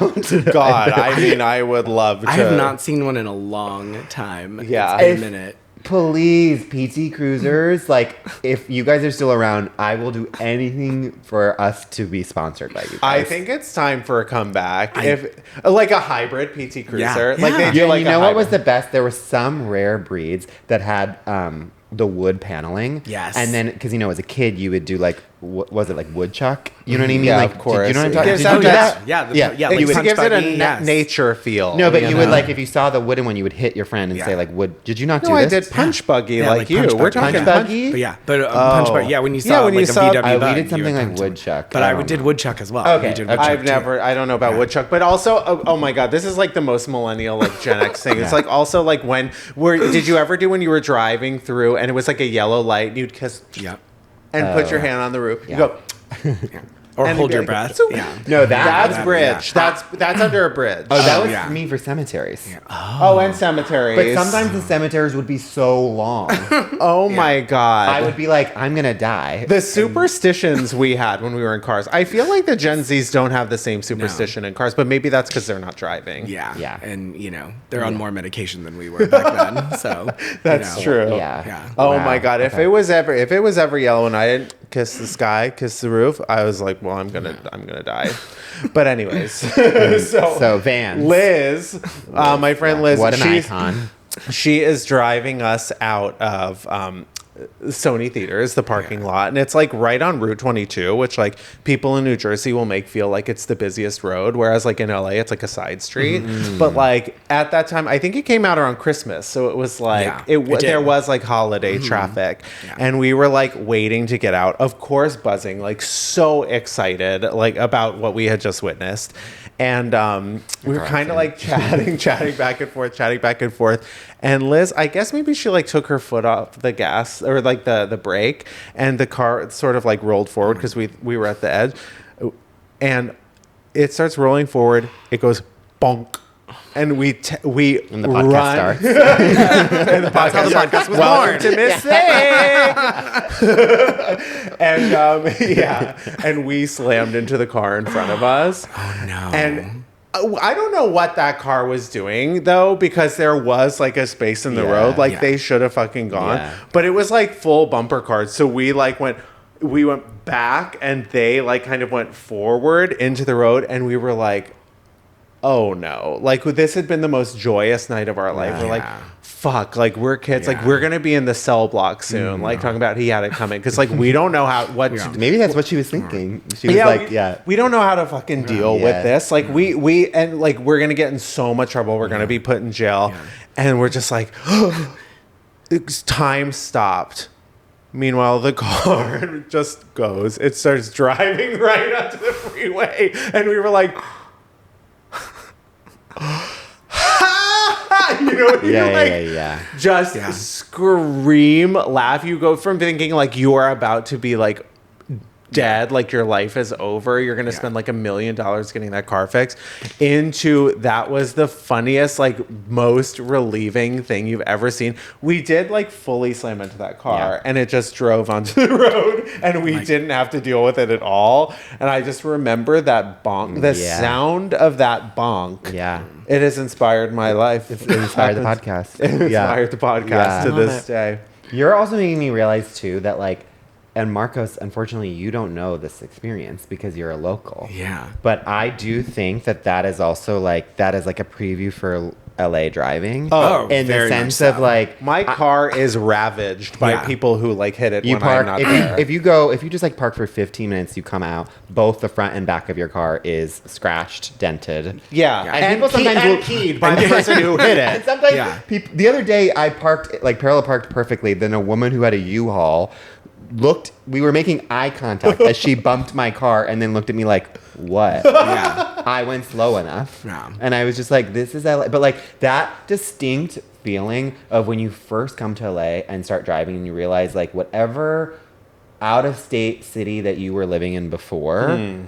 God, I mean, I would love to. I have not seen one in a long time. Yeah. It's been a minute. Please, PT Cruisers, like, if you guys are still around, I will do anything for us to be sponsored by you guys. I think it's time for a comeback. If like a hybrid PT Cruiser, Yeah. like they do Yeah, like you know a what was hybrid. the best? There were some rare breeds that had the wood paneling. Yes. And then, because, as a kid, you would do, like, was it like woodchuck? You know what I mean? Yeah, like, of course. You know what I'm It talking gives about? Did you out do that- that? Yeah, Yeah. like It gives it a punch-buggied, yes. nature feel. No, but you would, know? like, if you saw the wooden one, you would hit your friend and Yeah. say, like, wood. Did you not do No, I this? did punch-buggy Yeah, like you. punch-buggy. We're talking Punch-buggy? But punch-buggy. Yeah, when you saw when you like a saw- VW we bug, did you something would like punch it. woodchuck. But I I don't did know. woodchuck as well. Okay, We did okay. woodchuck I don't know about woodchuck, but also, oh my God, this is like the most millennial, like Gen X thing. It's like also like did you ever do when you were driving through and it was like a yellow light and you'd kiss Yeah. and put your hand on the roof? Yeah. You go, Or and hold you'd your be breath. like, "Zoop." Yeah. No, That's Yeah. bridge. That's under a bridge. Oh, that was yeah. me for cemeteries. Oh, and cemeteries. But sometimes the cemeteries would be so long. Oh my God. I would be like, I'm going to die. The superstitions we had when we were in cars. I feel like the Gen Zs don't have the same superstition in cars, but maybe that's because they're not driving. Yeah. Yeah. And, they're on more medication than we were back then. So, That's true. Yeah. Yeah. Oh Wow. my God! If Okay. it was ever yellow and I didn't kiss the sky, kiss the roof, I was like, well, I'm gonna die. But anyways, So Vans. Liz, my friend Liz, What an icon. She is driving us out of Sony Theaters, the parking lot, and it's like right on Route 22, which like people in New Jersey will make feel like it's the busiest road, whereas like in LA it's like a side street. But like at that time, I think it came out around Christmas, so it was like Yeah, it did. there was like holiday traffic, and we were like waiting to get out, of course buzzing, like so excited like about what we had just witnessed. And we were kind of like chatting back and forth. And Liz, I guess maybe she like took her foot off the gas or like the brake, and the car sort of like rolled forward because we were at the edge, and it starts rolling forward. It goes bonk. And we And the podcast run. starts. And the podcast was born. To Mistake. And and we slammed into the car in front of us. Oh, no. And I don't know what that car was doing though, because there was like a space in the Yeah, road. Like yeah. they should have fucking gone. Yeah. But it was like full bumper cars. So we like went we went back and they like kind of went forward into the road, and we were like, oh no, like this had been the most joyous night of our life. We're like, fuck, like we're kids, like we're gonna be in the cell block soon, like talking about he had it coming, because like we don't know how maybe that's what she was thinking. She was like, we don't know how to fucking deal with this, like we and like we're gonna get in so much trouble, we're gonna be put in jail, and we're just like, time stopped. Meanwhile, the car just goes, it starts driving right onto the freeway, and we were like, you know, just scream, laugh. You go from thinking like you are about to be like dead, like your life is over, you're gonna spend like $1 million getting that car fixed, into that was the funniest, like most relieving thing you've ever seen. We did like fully slam into that car and it just drove onto the road, and we didn't have to deal with it at all. And I just remember that bonk, the sound of that bonk. It has inspired my life. It inspired the podcast. It inspired the podcast to this day. You're also making me realize too that like, and Marcos, unfortunately, you don't know this experience because you're a local. But I do think that is also like, that is like a preview for LA driving. In the sense of like, my car is ravaged by people who like hit it when park, I'm not there. If you just like park for 15 minutes, you come out, both the front and back of your car is scratched, dented. And people sometimes keyed by the person who hit it. And sometimes people, the other day I parked, like parallel parked perfectly, then a woman who had a U-Haul we were making eye contact as she bumped my car and then looked at me like, what? I went slow enough. And I was just like, this is LA. But like that distinct feeling of when you first come to LA and start driving and you realize like whatever out of state city that you were living in before,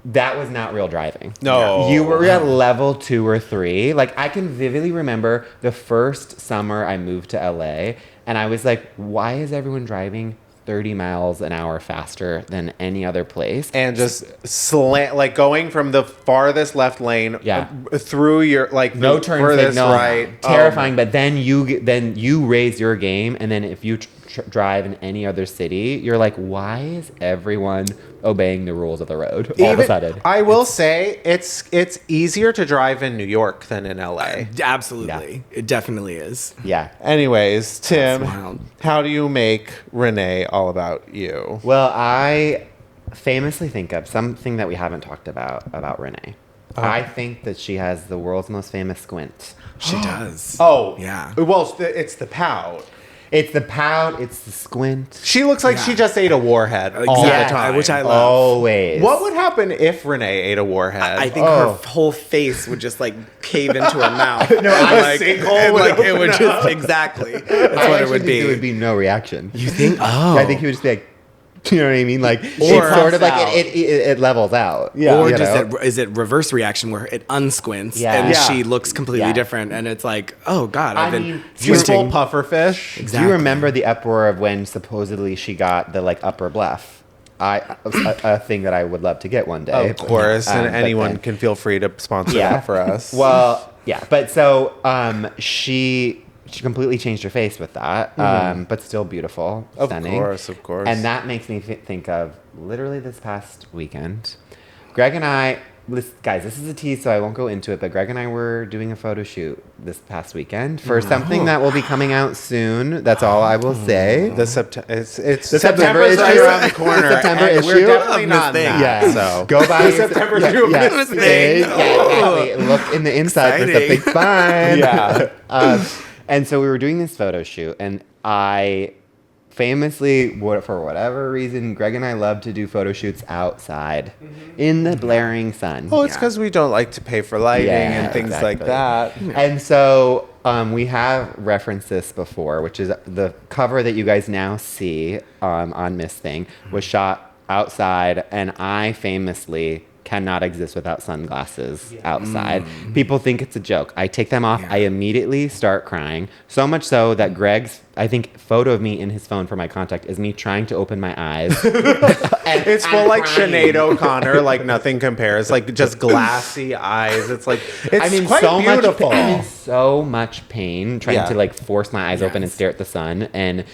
that was not real driving. No. You were at level 2 or 3. Like I can vividly remember the first summer I moved to LA and I was like, why is everyone driving 30 miles an hour faster than any other place? And just like going from the farthest left lane through your like no turns, furthest right. Terrifying. But then you raise your game, and then if you drive in any other city, you're like, why is everyone obeying the rules of the road all of a sudden? I will say it's easier to drive in New York than in LA. Absolutely. It definitely is. Anyways, Tim, how do you make Renee all about you? Well, I famously think of something that we haven't talked about Renee. I think that she has the world's most famous squint. She does. Well, it's the pout. It's the pout. It's the squint. She looks like she just ate a Warhead all the time. Which I love. Always. What would happen if Renee ate a Warhead? I think her whole face would just like cave into her mouth. No, a sinkhole would open it would just exactly. That's what it would be. There would be no reaction. You think? I think he would just be like, you know what I mean? Like, it's sort of like it levels out. Or is it reverse reaction where it unsquints and she looks completely different, and it's like, oh God, I've been full pufferfish. Exactly. Do you remember the uproar of when supposedly she got the like upper bluff? A thing that I would love to get one day. Of course, and anyone can feel free to sponsor that for us. Well, but so she completely changed her face with that, but still beautiful, stunning. Of course. And that makes me think of literally this past weekend. Greg and I, guys, this is a tease, so I won't go into it, but Greg and I were doing a photo shoot this past weekend for something that will be coming out soon. That's all I will say. It's the September issue right around the corner. September issue. We're definitely not in that. So go buy the September issue. Exactly. Look in the inside for something fun. And so we were doing this photo shoot, and I famously, for whatever reason, Greg and I love to do photo shoots outside in the blaring sun. Oh, it's because we don't like to pay for lighting and things like that. And so we have referenced this before, which is the cover that you guys now see on Miss Thing was shot outside, and I famously cannot exist without sunglasses outside. People think it's a joke. I take them off. I immediately start crying. So much so that Greg's, I think, photo of me in his phone for my contact is me trying to open my eyes. It's full like Sinead O'Connor, like nothing compares, like just glassy eyes. It's like, it's quite so beautiful. I'm in so much pain trying to like force my eyes open and stare at the sun. And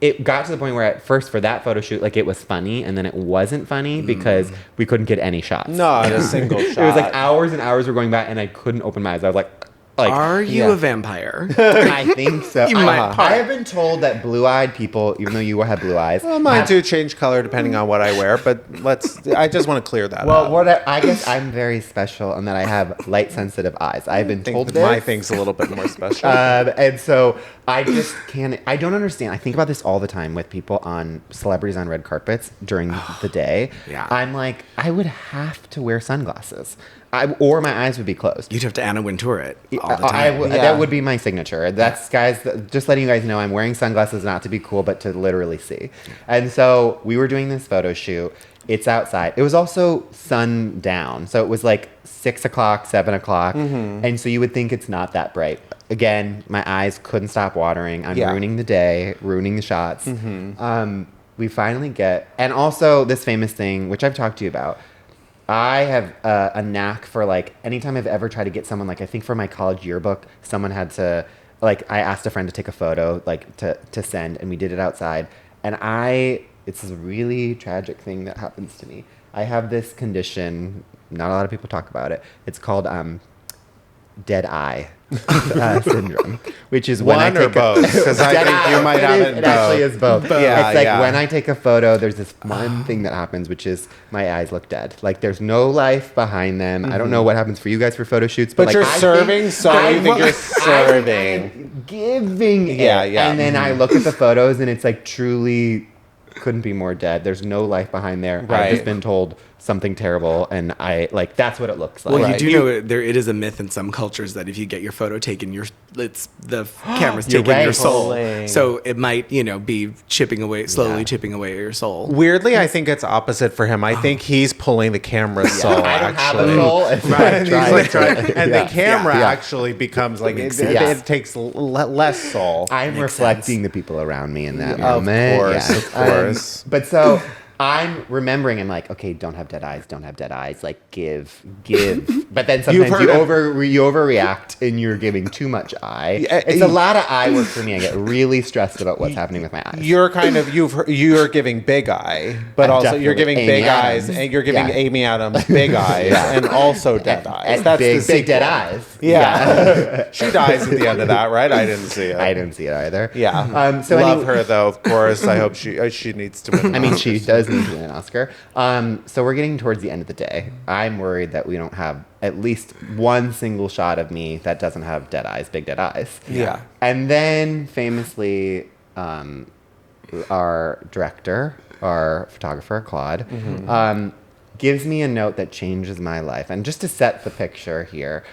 It got to the point where at first for that photo shoot, like it was funny, and then it wasn't funny because we couldn't get any shots. Not a single shot. It was like hours and hours were going by, and I couldn't open my eyes. I was like, are you a vampire? I think so. You might part. I have been told that blue-eyed people, even though you have blue eyes, Well, mine do change color depending on what I wear, but I just want to clear that well, up. I guess I'm very special in that I have light-sensitive eyes. I've been told this. My thing's a little bit more special. And so I just can't. I don't understand. I think about this all the time with people celebrities on red carpets during the day. Yeah. I'm like, I would have to wear sunglasses, or my eyes would be closed. You'd have to Anna Wintour it all the time. That would be my signature. That's, guys, just letting you guys know I'm wearing sunglasses not to be cool, but to literally see. And so we were doing this photo shoot. It's outside. It was also sundown. So it was like 6 o'clock, 7 o'clock. And so you would think it's not that bright. Again, my eyes couldn't stop watering. I'm ruining the day, ruining the shots. We finally get, and also this famous thing, which I've talked to you about, I have a knack for, like, anytime I've ever tried to get someone, like, I think for my college yearbook, someone had to, like, I asked a friend to take a photo, like, to send, and we did it outside. And it's a really tragic thing that happens to me. I have this condition, not a lot of people talk about it. It's called dead eye syndrome, which is when I take both, because I think you might have it. It actually is both. Yeah, it's like when I take a photo, there's this one thing that happens, which is my eyes look dead. Like there's no life behind them. I don't know what happens for you guys for photo shoots, but like, you're serving, so you think you're serving, I'm giving it. Yeah. And then I look at the photos, and it's like truly couldn't be more dead. There's no life behind there. Right. I've just been told something terrible, and that's what it looks like. Well, you do know it is a myth in some cultures that if you get your photo taken, the camera's taking your soul. So it might, be chipping away at your soul. Weirdly, I think it's opposite for him. I think he's pulling the camera's soul. I don't actually. have a soul. And the camera actually becomes like it takes less soul. I'm reflecting the people around me in that moment. Of course. But so I'm remembering, I'm like, okay, don't have dead eyes, like give. But then sometimes you overreact and you're giving too much eye. It's a lot of eye work for me. I get really stressed about what's happening with my eyes. You're kind of, you're giving big eye, but also you're giving Amy big Adams. eyes, and you're giving Amy Adams big eyes, and also dead eyes. That's big dead eyes. Yeah. She dies at the end of that, right? I didn't see it. I didn't see it either. Yeah. So love her though, of course. I hope she needs to win. I mean, she does need to win an Oscar. So we're getting towards the end of the day. I'm worried that we don't have at least one single shot of me that doesn't have big dead eyes. Yeah. And then famously, our director, our photographer, Claude, gives me a note that changes my life. And just to set the picture here,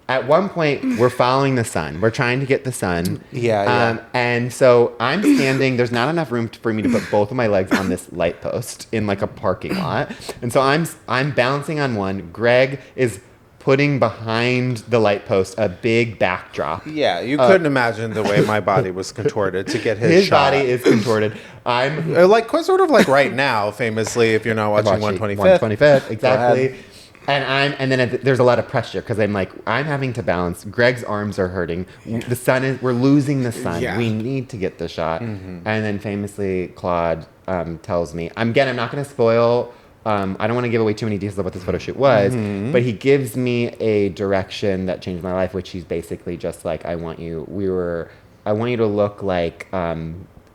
at one point, we're following the sun. We're trying to get the sun. And so I'm standing. There's not enough room for me to put both of my legs on this light post in like a parking lot. And so I'm balancing on one. Greg is putting behind the light post a big backdrop. Yeah, you couldn't imagine the way my body was contorted to get his shot. His body is contorted. I'm like sort of like right now, famously, if you're not watching 125th. 125th, exactly. And then there's a lot of pressure because I'm having to balance. Greg's arms are hurting. We're losing the sun. Yeah. We need to get the shot. And then famously, Claude tells me, I'm not going to spoil. I don't want to give away too many details of what this photo shoot was, but he gives me a direction that changed my life, which he's basically just like, I want you to look like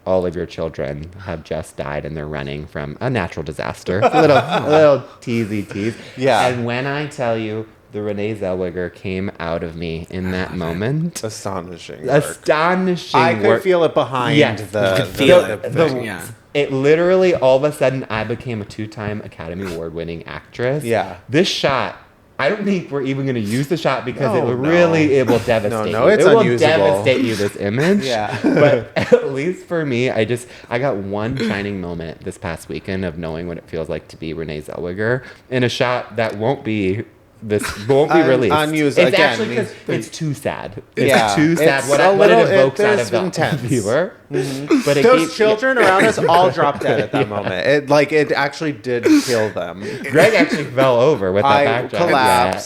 all of your children have just died and they're running from a natural disaster. A little teasy tease. Yeah. And when I tell you, the Renée Zellweger came out of me in that moment. Astonishing. I could feel it behind It literally, all of a sudden, I became a 2-time Academy Award-winning actress. Yeah. This shot, I don't think we're even going to use the shot because it will devastate you. It's it will unusable. devastate you, this image. Yeah. But at least for me, I got one shining moment this past weekend of knowing what it feels like to be Renée Zellweger in a shot that won't be released. Unusable. It's Again, actually because it's too sad. It's too sad. What it evokes out of the viewer. But those children around us all dropped dead at that moment. It actually did kill them. Greg actually fell over with that backdrop.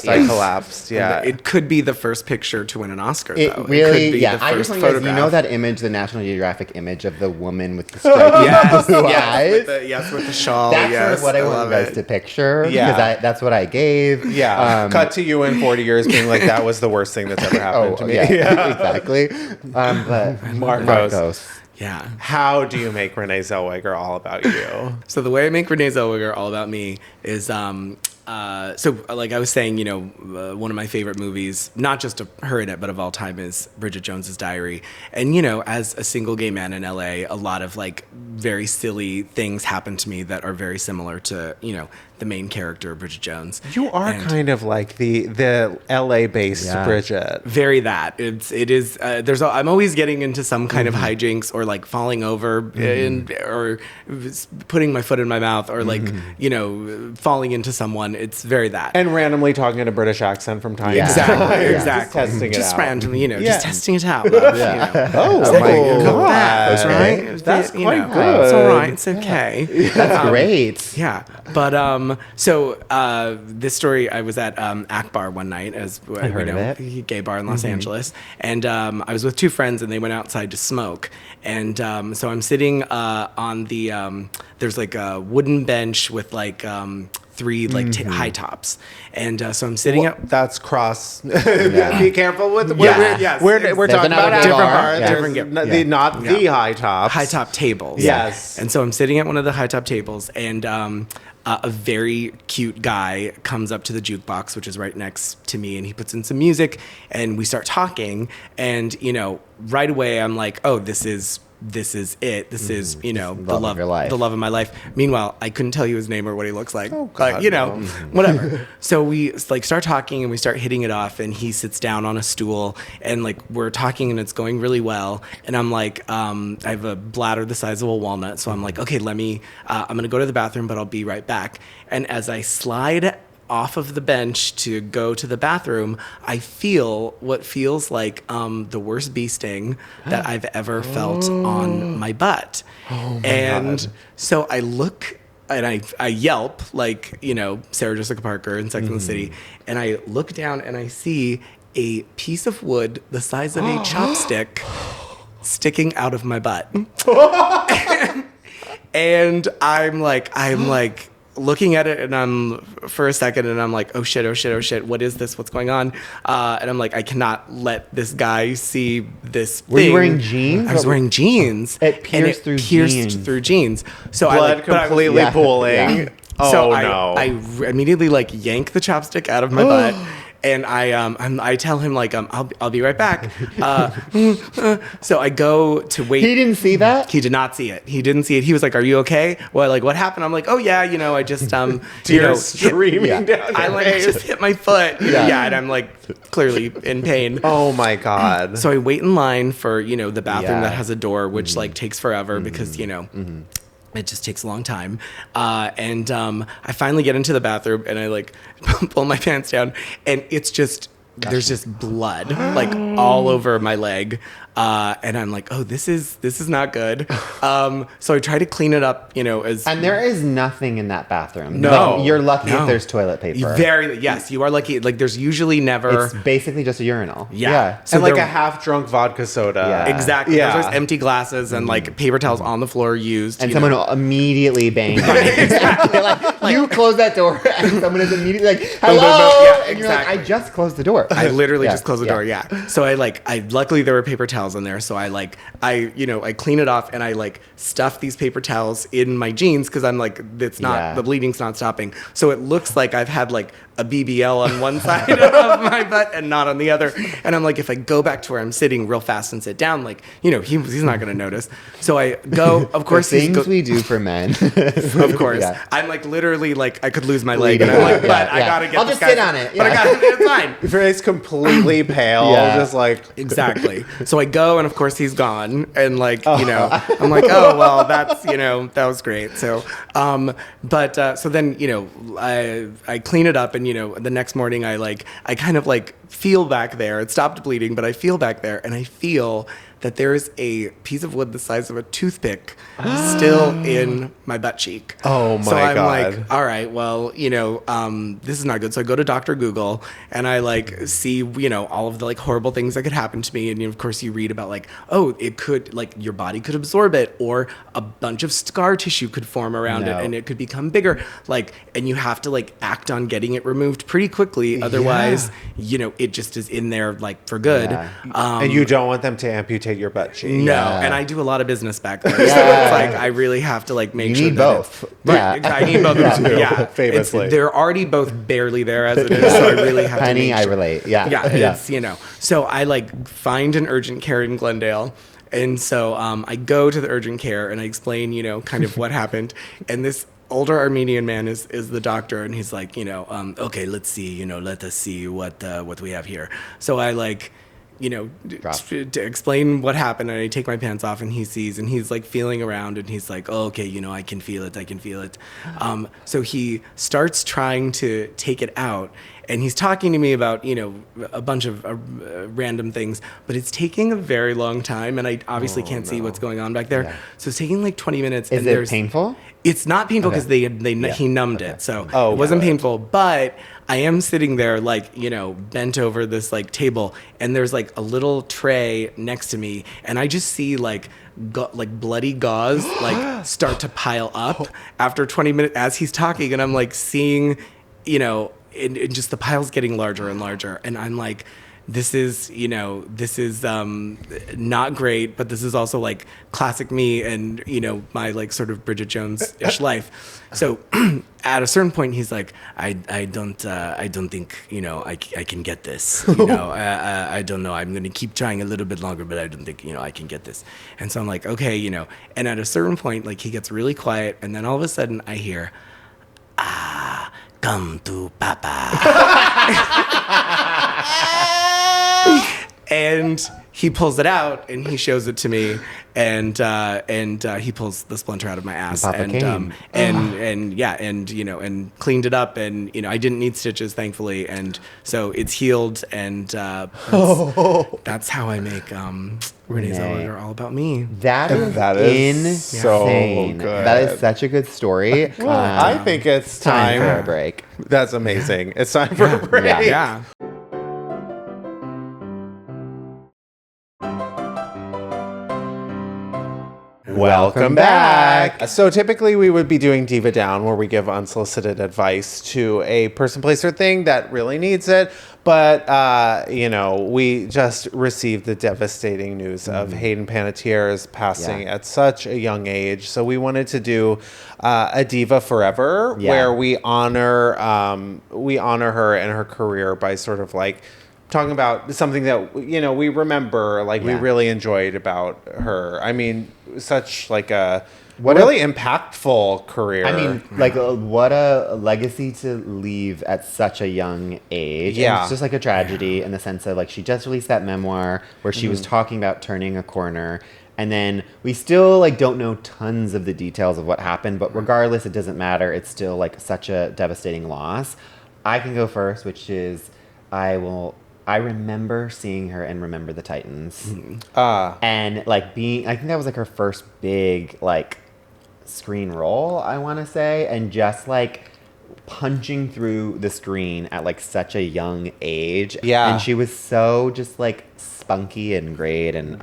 I collapsed. Yeah. It could be the first picture to win an Oscar, It though. really, it could be the I first just want you guys, photograph. you know that image, the National Geographic image of the woman with the striped blue eyes? With the shawl. That's yes, sort of what I want love you guys it. to picture. Yeah. Because that's what I gave. Yeah. Cut to you in 40 years being like, that was the worst thing that's ever happened to me. Yeah, exactly. But Marcos. Yeah. How do you make Renée Zellweger all about you? So the way I make Renée Zellweger all about me is, so like I was saying, one of my favorite movies, not just of her in it, but of all time, is Bridget Jones's Diary. And, as a single gay man in LA, a lot of like very silly things happen to me that are very similar to, the main character, Bridget Jones. You are kind of like the LA-based Bridget. Very that. It is. I'm always getting into some kind of hijinks or like falling over or putting my foot in my mouth or like, falling into someone. It's very that. And randomly talking in a British accent from time to time. Exactly. Just testing it out. Just randomly, just testing it out. Love, Oh, my God. That's Okay. right. That's quite good. It's all right. It's okay. That's great. Yeah. But so this story, I was at Akbar one night, as I heard of it. a gay bar in Los Angeles, and I was with two friends, and they went outside to smoke, and so I'm sitting on the there's like a wooden bench with like three like high tops, and so I'm sitting up. That's cross. Be careful with we're talking about different bar. bar. The high tops. High top tables. Yes. And so I'm sitting at one of the high top tables, and a very cute guy comes up to the jukebox, which is right next to me, and he puts in some music, and we start talking, and right away I'm like, oh, this is it. This is, the love of my life. Meanwhile, I couldn't tell you his name or what he looks like. Oh, God, whatever. So we like start talking and we start hitting it off, and he sits down on a stool, and like we're talking and it's going really well. And I'm like, I have a bladder the size of a walnut. So I'm like, okay, I'm going to go to the bathroom, but I'll be right back. And as I slide off of the bench to go to the bathroom, I feel what feels like the worst bee sting that I've ever felt on my butt. Oh my God. So I look and I yelp like, Sarah Jessica Parker in Sex and the City. And I look down and I see a piece of wood the size of a chopstick sticking out of my butt. and I'm like, looking at it, and I'm for a second, and I'm like, oh shit, what is this? What's going on? And I'm like, I cannot let this guy see this thing. Were you wearing jeans? I was wearing jeans. It pierced through jeans. So blood completely pooling. Yeah. Oh so no! I immediately like yank the chopstick out of my butt. And I tell him like I'll be right back. So I go to wait. He didn't see that? He did not see it. He didn't see it. He was like, "Are you okay?" Well, like what happened? I'm like, "Oh yeah, I just tears streaming down. I like just hit my foot. Yeah, and I'm like clearly in pain. Oh my God! So I wait in line for the bathroom that has a door, which like takes forever because it just takes a long time. And I finally get into the bathroom and I like pull my pants down and it's just, there's just blood like all over my leg. And I'm like, oh, this is not good. So I try to clean it up, as... And there is nothing in that bathroom. No. Like, you're lucky if there's toilet paper. Yes, you are lucky. Like, there's usually never... It's basically just a urinal. Yeah. So and like a half-drunk vodka soda. Yeah. Exactly. Yeah. There's empty glasses and like paper towels on the floor used. And someone will immediately bang. Exactly. like, you close that door and someone is immediately like, hello! Yeah, and you're like, I just closed the door. I literally just closed the door, So I luckily there were paper towels in there, so I clean it off and I like stuff these paper towels in my jeans because I'm like, it's not, the bleeding's not stopping. So it looks like I've had like a BBL on one side of my butt and not on the other. And I'm like, if I go back to where I'm sitting real fast and sit down, like, he's not going to notice. So I go, of course. The things we do for men. Of course. Yeah. I'm like literally like I could lose my leg and I'm like, but I got to get I'll just sit on it. But I got to, it's fine. Your face completely pale. Just like. Exactly. So I go and of course he's gone. And like, I'm like, oh, well, that's, that was great. So, so then, I clean it up and, the next morning I kind of like feel back there. It stopped bleeding, but I feel back there and I feel that there is a piece of wood the size of a toothpick still in my butt cheek. Oh my So I'm God. like, all right, well, this is not good. So I go to Dr. Google and I like see, all of the like horrible things that could happen to me. And of course you read about like, oh, it could like your body could absorb it, or a bunch of scar tissue could form around it and it could become bigger. Like, and you have to like act on getting it removed pretty quickly. Otherwise, it just is in there like for good. Yeah. And you don't want them to amputate your butt cheek. No, and I do a lot of business back there. So it's like I really have to like make You sure need that both. I need both of them. Yeah, famously. they're already both barely there as it is, so I really have to Honey, make I sure. relate. Yeah. Yeah, it's So I like find an urgent care in Glendale. And so I go to the urgent care and I explain, kind of what happened. And this older Armenian man is the doctor, and he's like, okay, let's see, let us see what we have here. So I like, to explain what happened, and I take my pants off and he sees, and he's like feeling around, and he's like, oh, okay, I can feel it. So he starts trying to take it out, and he's talking to me about, a bunch of random things, but it's taking a very long time, and I obviously can't see what's going on back there. Yeah. So it's taking like 20 minutes. Is it painful? It's not painful because he numbed it, so it wasn't painful. But I am sitting there like, bent over this like table, and there's like a little tray next to me, and I just see like bloody gauze like start to pile up after 20 minutes as he's talking, and I'm like seeing, and just the pile's getting larger and larger, and I'm like, this is not great, but this is also like classic me and, my like sort of Bridget Jones-ish life. So at a certain point, he's like, I don't think, I can get this. I don't know. I'm going to keep trying a little bit longer, but I don't think, I can get this. And so I'm like, okay, and at a certain point, like he gets really quiet. And then all of a sudden I hear, come to Papa. And he pulls it out and he shows it to me, and he pulls the splinter out of my ass, and cleaned it up, and I didn't need stitches, thankfully, and so it's healed, and that's how I make Renée Zellweger All About Me. That is insane. So good. That is such a good story. Well, I think it's time for a break. That's amazing. It's time for a break. Yeah. Welcome back. So typically we would be doing Diva Down, where we give unsolicited advice to a person, place, or thing that really needs it. But, we just received the devastating news of Hayden Panettiere's passing at such a young age. So we wanted to do a Diva Forever, where we honor her and her career by sort of like talking about something that, we remember, like we really enjoyed about her. I mean, such like really impactful career. I mean, like what a legacy to leave at such a young age. Yeah. And it's just like a tragedy in the sense of like she just released that memoir where she was talking about turning a corner. And then we still like don't know tons of the details of what happened, but regardless, it doesn't matter. It's still like such a devastating loss. I can go first, which is I remember seeing her in Remember the Titans. And like I think that was like her first big like screen role, I want to say. And just like punching through the screen at like such a young age. Yeah. And she was so just like spunky and great and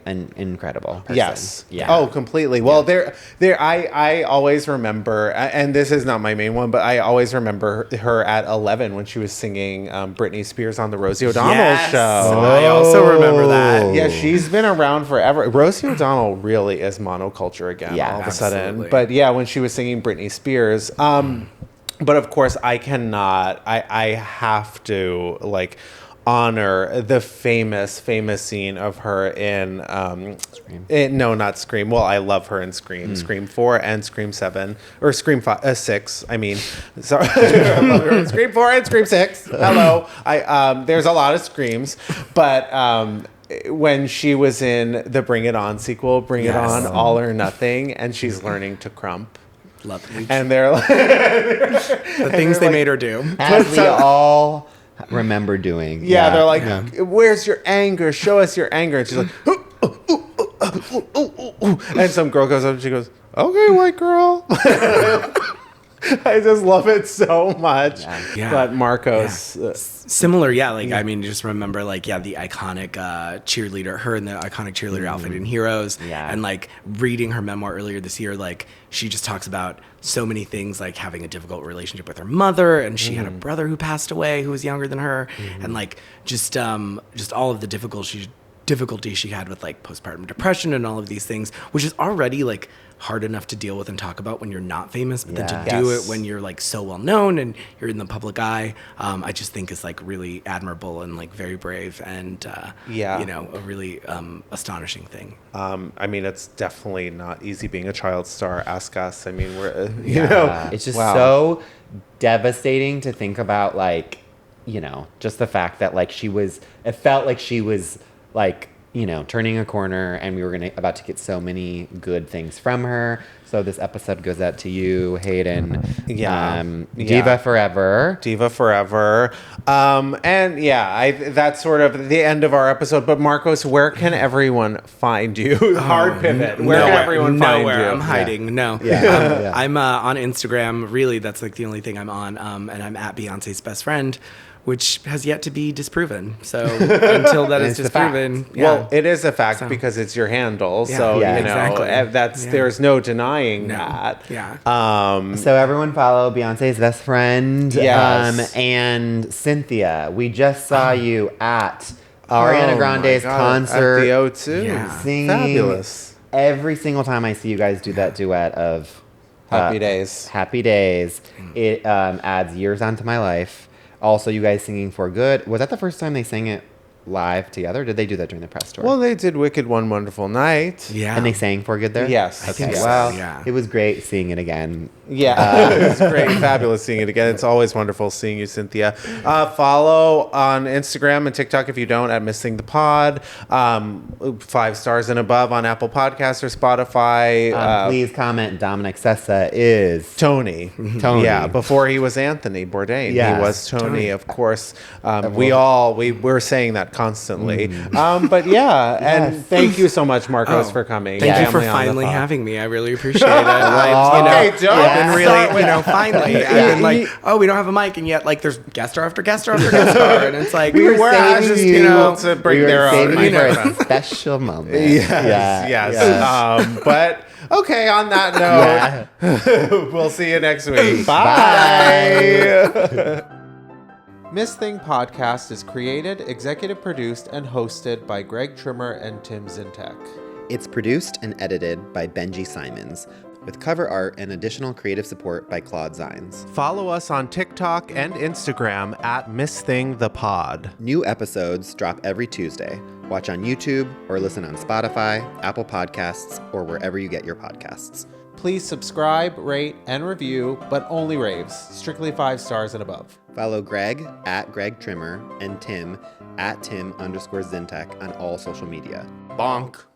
an incredible person. Yes. Yeah. Oh, completely. Well, I always remember, and this is not my main one, but I always remember her at 11 when she was singing Britney Spears on the Rosie O'Donnell show. I also remember that. Yeah, she's been around forever. Rosie O'Donnell really is monoculture again all of a sudden. But yeah, when she was singing Britney Spears, but of course I have to like honor the famous scene of her in Scream. No, not Scream. Well, I love her in Scream. Scream 4 and Scream 7 or Scream 6. I mean, sorry. I love her in Scream 4 and Scream 6. Hello. There's a lot of screams, but when she was in the Bring It On sequel, Bring It On All or Nothing, and she's learning to crump. Lovely. And they're like the things they made her do. As we all remember doing. Yeah, they're like, where's your anger? Show us your anger. And she's like, And some girl goes up and she goes, okay, white girl. I just love it so much. Yeah. But Marcos... Similar, I mean, just remember, the iconic cheerleader, her in the iconic cheerleader outfit in Heroes, and reading her memoir earlier this year, she just talks about so many things, having a difficult relationship with her mother, and she had a brother who passed away who was younger than her, and just all of the difficulty she had with postpartum depression and all of these things, which is already hard enough to deal with and talk about when you're not famous, but then to do it when you're so well known and you're in the public eye, I just think is really admirable and very brave and a really astonishing thing. I mean, it's definitely not easy being a child star. Ask us. I mean, we're you know, it's just so devastating to think about just the fact that it felt like she was turning a corner, and we were about to get so many good things from her. So this episode goes out to you, Hayden. Diva forever. Diva forever. That's sort of the end of our episode. But Marcos, where can everyone find you? Hard pivot. Where can everyone find you? I'm hiding. No. I'm on Instagram. Really, that's the only thing I'm on. And I'm at Beyonce's best friend, which has yet to be disproven. So until that is disproven, well, it is a fact because it's your handle. So exactly. There's no denying that. So everyone follow Beyonce's best friend. Yes. And Cynthia, we just saw you at Ariana Grande's concert at the O2. Singing. Fabulous. Every single time I see you guys do that duet of Happy Days. Happy Days, it adds years onto my life. Also, you guys singing For Good. Was that the first time they sang it live together? Did they do that during the press tour? Well, they did Wicked One Wonderful Night. Yeah. And they sang For Good there? Yes. Okay. I think so. Well, it was great seeing it again. Yeah, it was great. Fabulous seeing it again. It's always wonderful seeing you, Cynthia. Follow on Instagram and TikTok if you don't at Missing the Pod. 5 stars and above on Apple Podcasts or Spotify. Please comment. Dominic Sessa is Tony. Tony. Yeah, before he was Anthony Bourdain. Yes. He was Tony, of course. We're saying that constantly. But and thank you so much, Marcos, for coming. Thank you for finally having me. I really appreciate it. I've been really, finally. I've been we don't have a mic, and yet there's guest star after guest star after guest star, and it's we were just able to bring their own. For a special moment. Yes. But okay, on that note, we'll see you next week. Bye. Miss Thing Podcast is created, executive produced, and hosted by Greg Trimmer and Tim Zintek. It's produced and edited by Benji Simons, with cover art and additional creative support by Claude Zines. Follow us on TikTok and Instagram at Miss Thing the Pod. New episodes drop every Tuesday. Watch on YouTube or listen on Spotify, Apple Podcasts, or wherever you get your podcasts. Please subscribe, rate, and review, but only raves. Strictly 5 stars and above. Follow Greg at Greg Trimmer and Tim at Tim_Zintek on all social media. BONK.